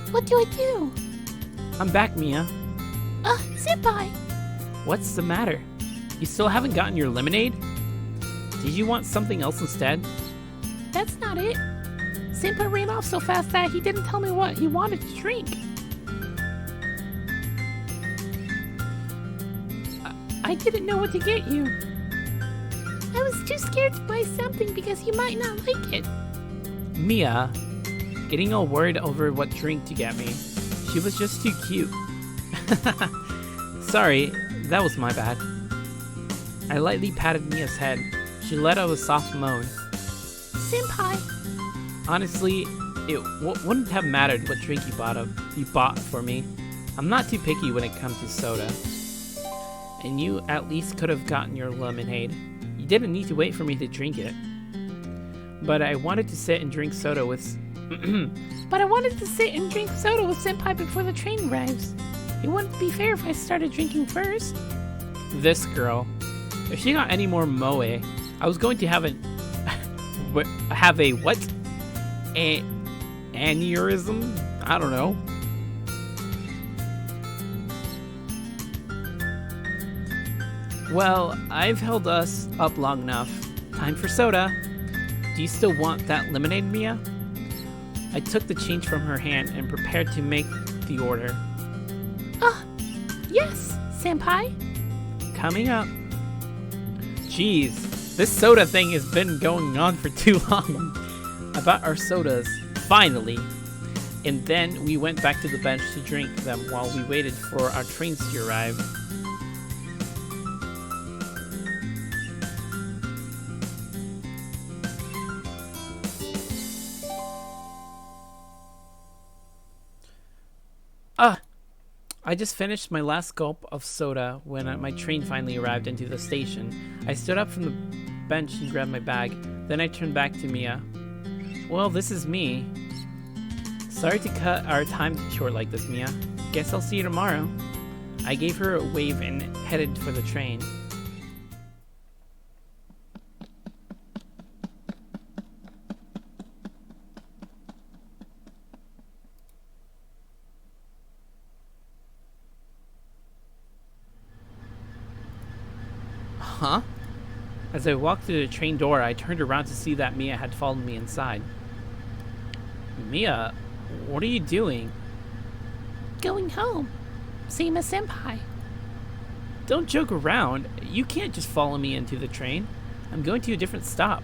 What do I do? I'm back, Mia. Senpai. What's the matter? You still haven't gotten your lemonade? Did you want something else instead? That's not it. Senpai ran off so fast that he didn't tell me what he wanted to drink. I didn't know what to get you. I was too scared to buy something because you might not like it. Mia, getting all worried over what drink to get me. She was just too cute. Sorry, that was my bad. I lightly patted Mia's head. She let out a soft moan. Senpai. Honestly, it wouldn't have mattered what drink you bought for me. I'm not too picky when it comes to soda. And you at least could have gotten your lemonade. You didn't need to wait for me to drink it. But I wanted to sit and drink soda with Senpai before the train arrives. It wouldn't be fair if I started drinking first. This girl. If she got any more moe, I was going to have a what? Aneurysm? I don't know. Well, I've held us up long enough. Time for soda. Do you still want that lemonade, Mia? I took the change from her hand and prepared to make the order. Yes, Senpai. Coming up. Jeez, this soda thing has been going on for too long. I bought our sodas, finally. And then we went back to the bench to drink them while we waited for our trains to arrive. I just finished my last gulp of soda when my train finally arrived into the station. I stood up from the bench and grabbed my bag. Then I turned back to Mia. Well, this is me. Sorry to cut our time short like this, Mia. Guess I'll see you tomorrow. I gave her a wave and headed for the train. Huh? As I walked through the train door, I turned around to see that Mia had followed me inside. Mia, what are you doing? Going home. Same as Senpai. Don't joke around. You can't just follow me into the train. I'm going to a different stop.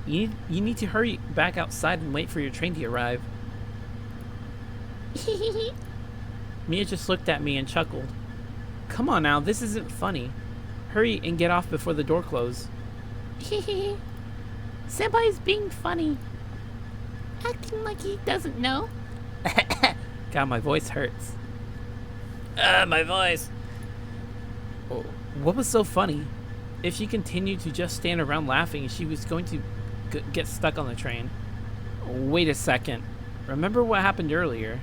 You need to hurry back outside and wait for your train to arrive. Mia just looked at me and chuckled. Come on now, this isn't funny. Hurry and get off before the door closes. Senpai's being funny. Acting like he doesn't know. God, my voice hurts. My voice. Oh, what was so funny? If she continued to just stand around laughing, she was going to get stuck on the train. Wait a second. Remember what happened earlier?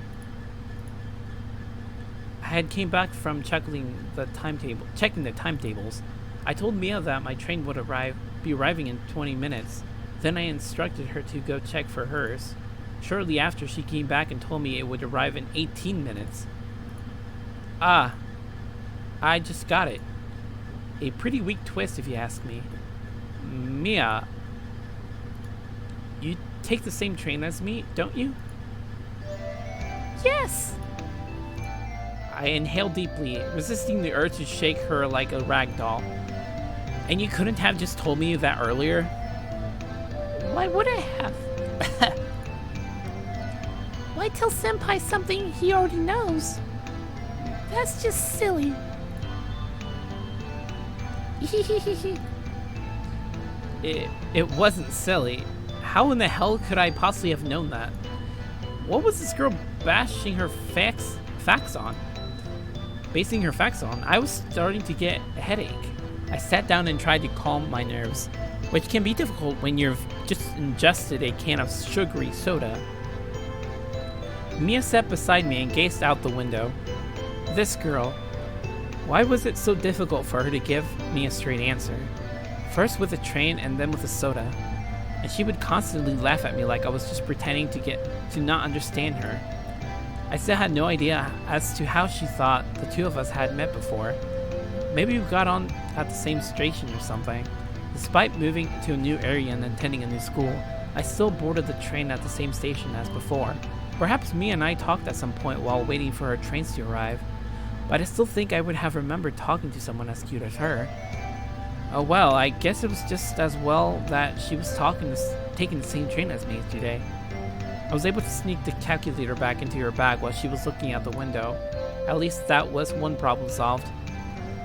I had came back from checking the timetables. I told Mia that my train would be arriving in 20 minutes. Then I instructed her to go check for hers. Shortly after, she came back and told me it would arrive in 18 minutes. Ah, I just got it. A pretty weak twist, if you ask me. Mia, you take the same train as me, don't you? Yes. I inhaled deeply, resisting the urge to shake her like a rag doll. And you couldn't have just told me that earlier? Why would I have? Why tell Senpai something he already knows? That's just silly. It wasn't silly. How in the hell could I possibly have known that? What was this girl basing her facts on? Basing her facts on? I was starting to get a headache. I sat down and tried to calm my nerves, which can be difficult when you've just ingested a can of sugary soda. Mia sat beside me and gazed out the window. This girl. Why was it so difficult for her to give me a straight answer? First with a train and then with a soda. And she would constantly laugh at me like I was just pretending to not understand her. I still had no idea as to how she thought the two of us had met before. Maybe we got on at the same station or something. Despite moving to a new area and attending a new school, I still boarded the train at the same station as before. Perhaps Mia and I talked at some point while waiting for her trains to arrive, but I still think I would have remembered talking to someone as cute as her. Oh well, I guess it was just as well that she was taking the same train as me today. I was able to sneak the calculator back into her bag while she was looking out the window. At least that was one problem solved.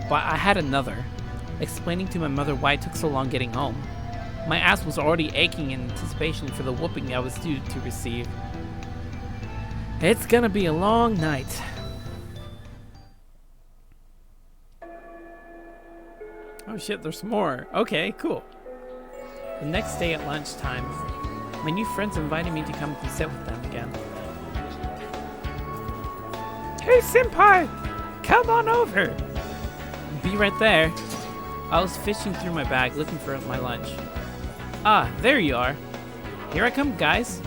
But I had another. Explaining to my mother why it took so long getting home. My ass was already aching in anticipation for the whooping I was due to receive. It's gonna be a long night. Oh shit, there's more. Okay, cool. The next day at lunchtime, my new friends invited me to come and sit with them again. Hey senpai! Come on over! Be right there. I was fishing through my bag looking for my lunch. Ah, there you are. Here I come, guys.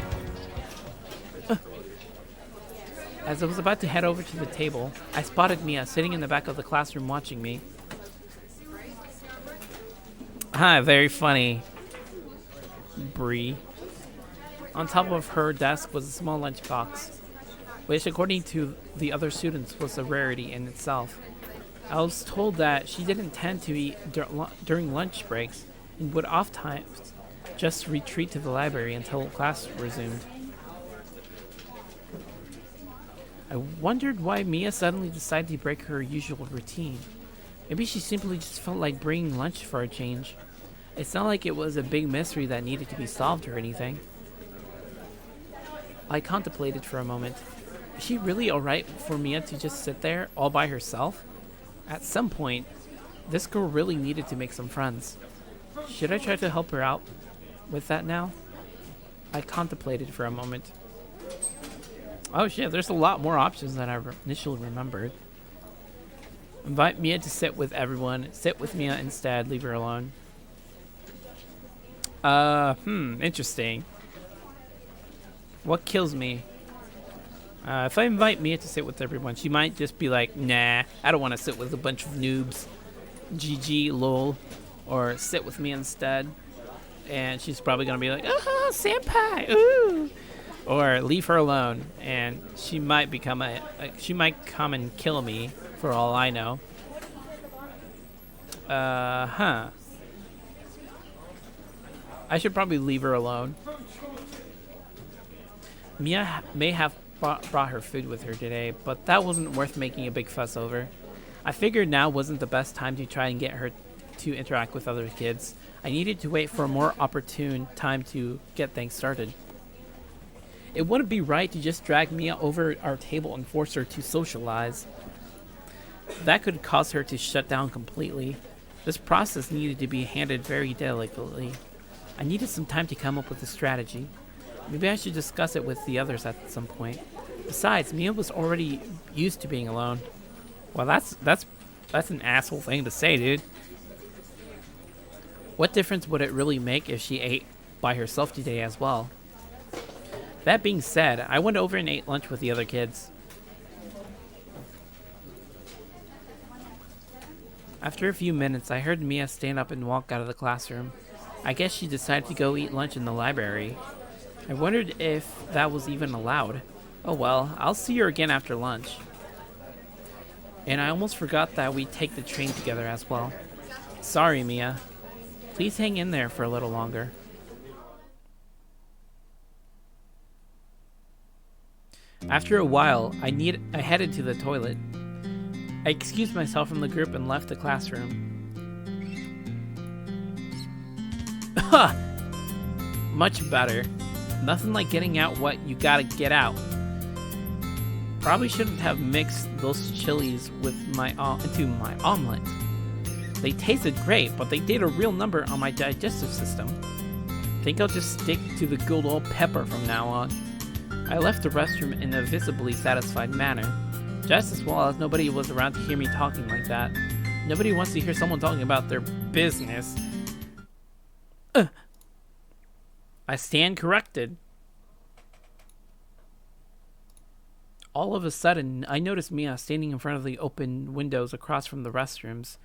As I was about to head over to the table, I spotted Mia sitting in the back of the classroom watching me. Hi, very funny. Bree. On top of her desk was a small lunchbox, which according to the other students was a rarity in itself. I was told that she didn't tend to eat during lunch breaks and would oftentimes just retreat to the library until class resumed. I wondered why Mia suddenly decided to break her usual routine. Maybe she simply just felt like bringing lunch for a change. It's not like it was a big mystery that needed to be solved or anything. I contemplated for a moment. Is she really alright for Mia to just sit there all by herself? At some point, this girl really needed to make some friends. Should I try to help her out with that now? I contemplated for a moment. Oh shit, there's a lot more options than I initially remembered. Invite Mia to sit with everyone. Sit with Mia instead. Leave her alone. Interesting. What kills me? If I invite Mia to sit with everyone, she might just be like, nah, I don't want to sit with a bunch of noobs. GG, lol. or sit with me instead. And she's probably going to be like, oh, senpai, ooh. Or leave her alone, and she might she might come and kill me, for all I know. I should probably leave her alone. Mia may have brought her food with her today, but that wasn't worth making a big fuss over. I figured now wasn't the best time to try and get her to interact with other kids. I needed to wait for a more opportune time to get things started. It wouldn't be right to just drag Mia over our table and force her to socialize. That could cause her to shut down completely. This process needed to be handled very delicately. I needed some time to come up with a strategy. Maybe I should discuss it with the others at some point. Besides, Mia was already used to being alone. Well, that's an asshole thing to say, dude. What difference would it really make if she ate by herself today as well? That being said, I went over and ate lunch with the other kids. After a few minutes, I heard Mia stand up and walk out of the classroom. I guess she decided to go eat lunch in the library. I wondered if that was even allowed. Oh well, I'll see her again after lunch. And I almost forgot that we take the train together as well. Sorry, Mia. Please hang in there for a little longer. After a while, I headed to the toilet. I excused myself from the group and left the classroom. Much better. Nothing like getting out what you gotta get out. Probably shouldn't have mixed those chilies with into my omelet. They tasted great, but they did a real number on my digestive system. Think I'll just stick to the good old pepper from now on. I left the restroom in a visibly satisfied manner. Just as well as nobody was around to hear me talking like that. Nobody wants to hear someone talking about their business. I stand corrected. All of a sudden, I noticed Mia standing in front of the open windows across from the restrooms.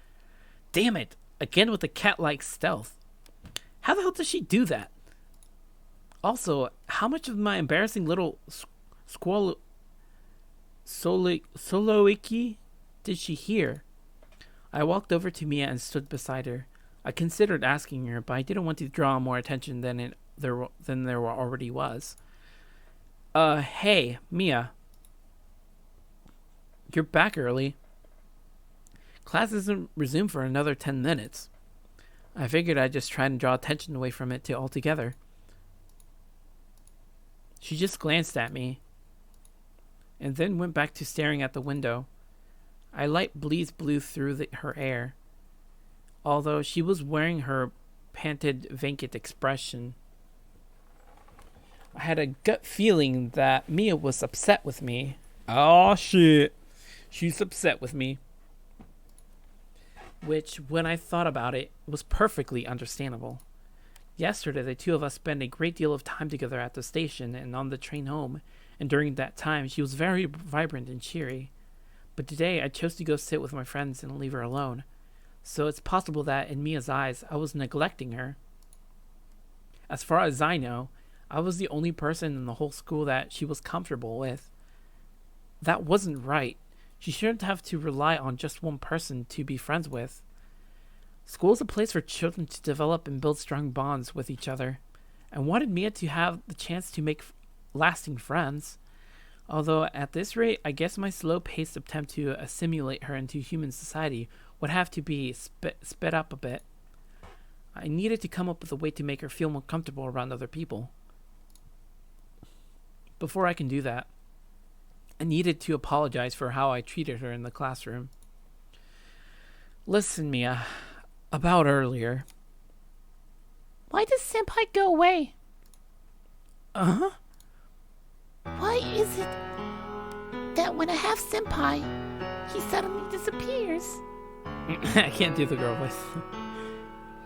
Damn it! Again with the cat-like stealth. How the hell does she do that? Also, how much of my embarrassing little soloiki did she hear? I walked over to Mia and stood beside her. I considered asking her, but I didn't want to draw more attention than there already was. Hey, Mia. You're back early. Class isn't resumed for another 10 minutes. I figured I'd just try and draw attention away from it altogether. She just glanced at me, and then went back to staring at the window. A light breeze blew through her hair, although she was wearing her painted vacant expression. I had a gut feeling that Mia was upset with me. Oh shit. She's upset with me. Which, when I thought about it, was perfectly understandable. Yesterday, the two of us spent a great deal of time together at the station and on the train home, and during that time, she was very vibrant and cheery. But today, I chose to go sit with my friends and leave her alone. So it's possible that, in Mia's eyes, I was neglecting her. As far as I know, I was the only person in the whole school that she was comfortable with. That wasn't right. She shouldn't have to rely on just one person to be friends with. School is a place for children to develop and build strong bonds with each other. I wanted Mia to have the chance to make lasting friends. Although at this rate, I guess my slow-paced attempt to assimilate her into human society would have to be sped up a bit. I needed to come up with a way to make her feel more comfortable around other people. Before I can do that, I needed to apologize for how I treated her in the classroom. Listen, Mia, about earlier. Why does Senpai go away? Uh-huh. Why is it that when I have Senpai, he suddenly disappears? I can't do the girl voice.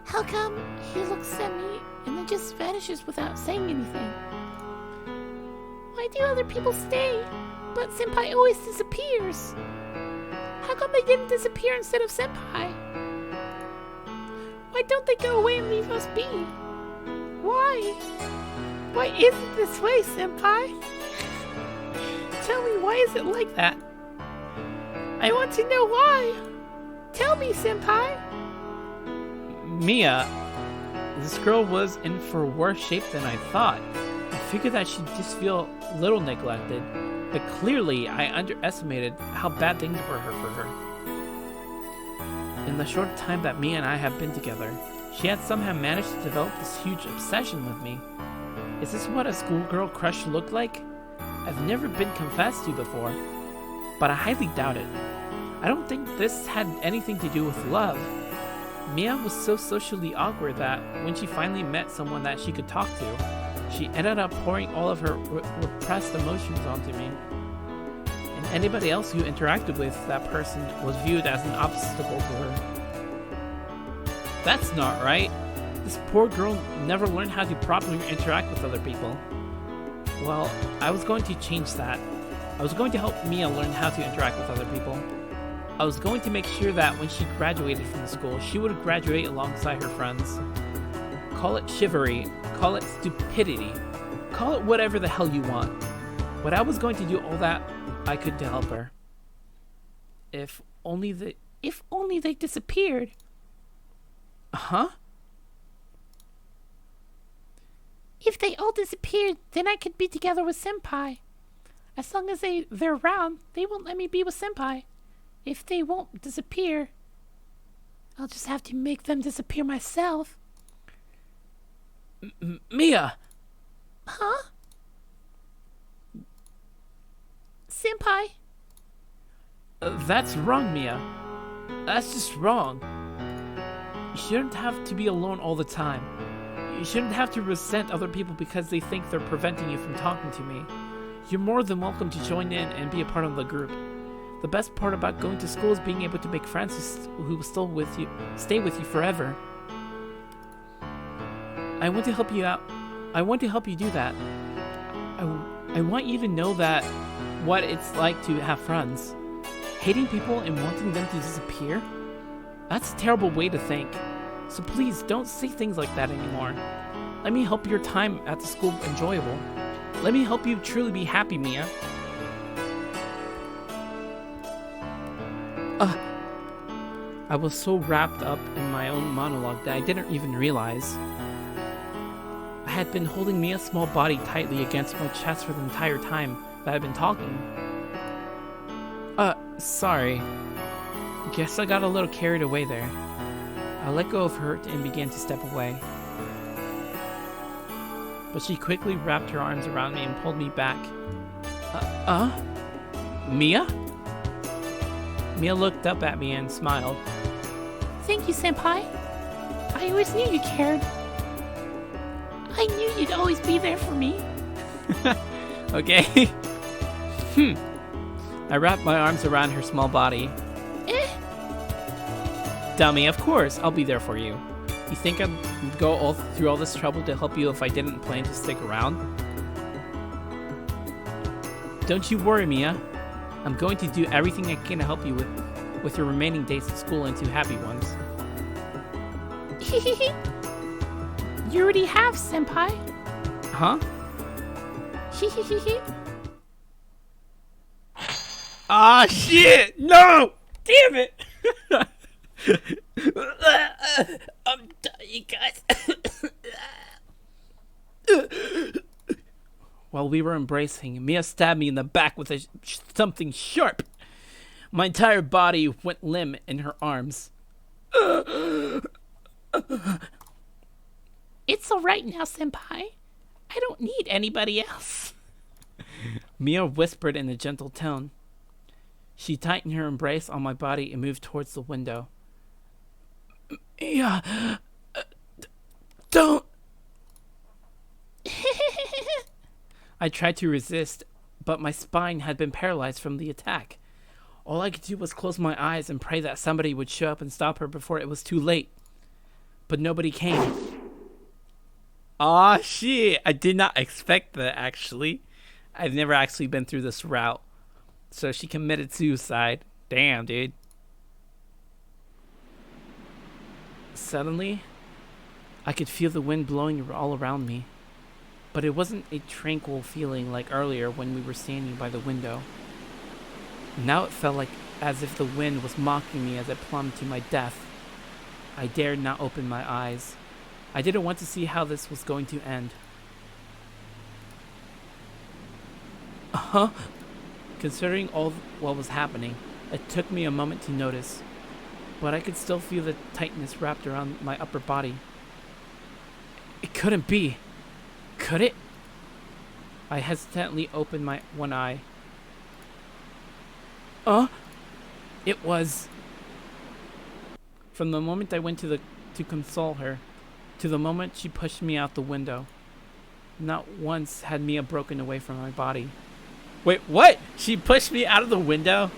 How come he looks at me and then just vanishes without saying anything? Why do other people stay, but Senpai always disappears? How come they didn't disappear instead of Senpai? Why don't they go away and leave us be? Why? Why is it this way, Senpai? Tell me, why is it like that? I want to know why. Tell me, Senpai. Mia, this girl was in for worse shape than I thought. I figured that she'd just feel a little neglected, but clearly I underestimated how bad things were for her. In the short time that Mia and I have been together, she had somehow managed to develop this huge obsession with me. Is this what a schoolgirl crush looked like? I've never been confessed to before, but I highly doubt it. I don't think this had anything to do with love. Mia was so socially awkward that when she finally met someone that she could talk to, she ended up pouring all of her repressed emotions onto me. And anybody else who interacted with that person was viewed as an obstacle to her. That's not right. This poor girl never learned how to properly interact with other people. Well, I was going to change that. I was going to help Mia learn how to interact with other people. I was going to make sure that when she graduated from the school, she would graduate alongside her friends. Call it chivalry, call it stupidity, call it whatever the hell you want. But I was going to do all that I could to help her. If only they disappeared. Huh? If they all disappeared, then I could be together with Senpai. As long as they're around, they won't let me be with Senpai. If they won't disappear, I'll just have to make them disappear myself. Mia! Huh? Senpai? That's wrong, Mia. That's just wrong. You shouldn't have to be alone all the time. You shouldn't have to resent other people because they think they're preventing you from talking to me. You're more than welcome to join in and be a part of the group. The best part about going to school is being able to make friends who will stay with you forever. I want to help you out. I want to help you do that. I want you to know that what it's like to have friends. Hating people and wanting them to disappear? That's a terrible way to think. So please don't say things like that anymore. Let me help your time at the school enjoyable. Let me help you truly be happy, Mia. I was so wrapped up in my own monologue that I didn't even realize. I had been holding Mia's small body tightly against my chest for the entire time that I'd been talking. Sorry. Guess I got a little carried away there. I let go of her and began to step away. But she quickly wrapped her arms around me and pulled me back. Mia? Mia looked up at me and smiled. Thank you, Senpai. I always knew you cared. I knew you'd always be there for me. Okay. I wrapped my arms around her small body. Dummy, of course, I'll be there for you. You think I'd go through all this trouble to help you if I didn't plan to stick around? Don't you worry, Mia. I'm going to do everything I can to help you with your remaining days at school into happy ones. You already have, Senpai. Huh? Ah, shit! No! Damn it! I'm dying, guys. While we were embracing, Mia stabbed me in the back with something sharp. My entire body went limp in her arms. It's alright now, Senpai. I don't need anybody else. Mia whispered in a gentle tone. She tightened her embrace on my body and moved towards the window. Mia, don't. I tried to resist, but my spine had been paralyzed from the attack. All I could do was close my eyes and pray that somebody would show up and stop her before it was too late. But nobody came. Aw, shit. I did not expect that, actually. I've never actually been through this route. So she committed suicide. Damn, dude. Suddenly, I could feel the wind blowing all around me. But it wasn't a tranquil feeling like earlier when we were standing by the window. Now it felt like as if the wind was mocking me as I plummeted to my death. I dared not open my eyes. I didn't want to see how this was going to end. Considering all what was happening, it took me a moment to notice, but I could still feel the tightness wrapped around my upper body. It couldn't be. Could it? I hesitantly opened my one eye. It was. From the moment I went to console her, to the moment she pushed me out the window, not once had Mia broken away from my body. Wait, what? She pushed me out of the window?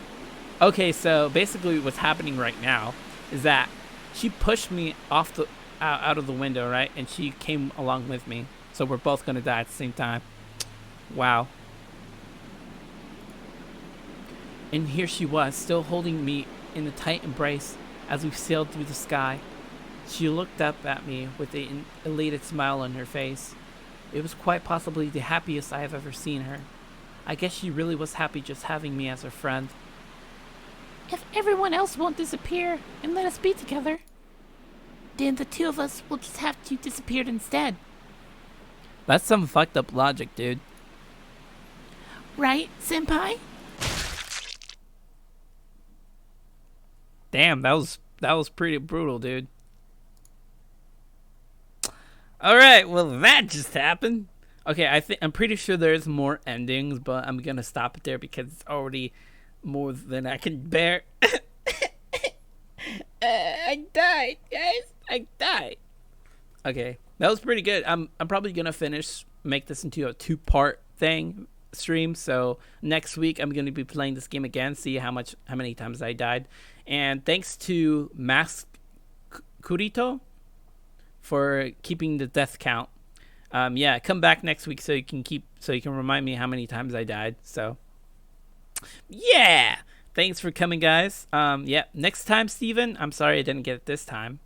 Okay, so basically what's happening right now is that she pushed me off out of the window, right? And she came along with me. So we're both gonna die at the same time. Wow. And here she was, still holding me in a tight embrace as we sailed through the sky. She looked up at me with an elated smile on her face. It was quite possibly the happiest I have ever seen her. I guess she really was happy just having me as her friend. If everyone else won't disappear and let us be together, then the two of us will just have to disappear instead. That's some fucked up logic, dude. Right, Senpai? Damn, that was pretty brutal, dude. All right, well that just happened. Okay, I'm pretty sure there's more endings, but I'm gonna stop it there because it's already more than I can bear. I died, guys. I died. Okay, that was pretty good. I'm probably gonna make this into a 2-part stream. So next week I'm gonna be playing this game again, see how many times I died. And thanks to Mask Kurito for keeping the death count. Yeah, come back next week so you can remind me how many times I died. So yeah, thanks for coming, guys. Yeah, next time, Steven, I'm sorry I didn't get it this time,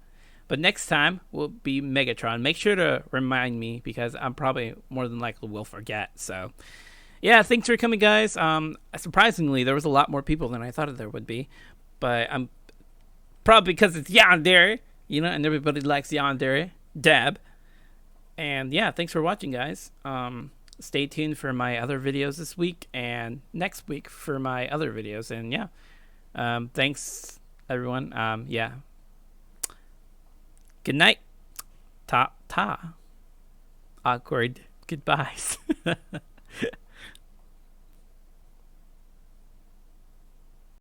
but next time will be Megatron. Make sure to remind me because I'm probably more than likely will forget. So yeah, thanks for coming, guys. Surprisingly, there was a lot more people than I thought there would be, but I'm probably because it's Yandere, and everybody likes Yandere, Dab. And yeah, thanks for watching, guys. Stay tuned for my other videos this week and next week for my other videos. And yeah, thanks everyone. Yeah. Good night. Ta. Awkward goodbyes.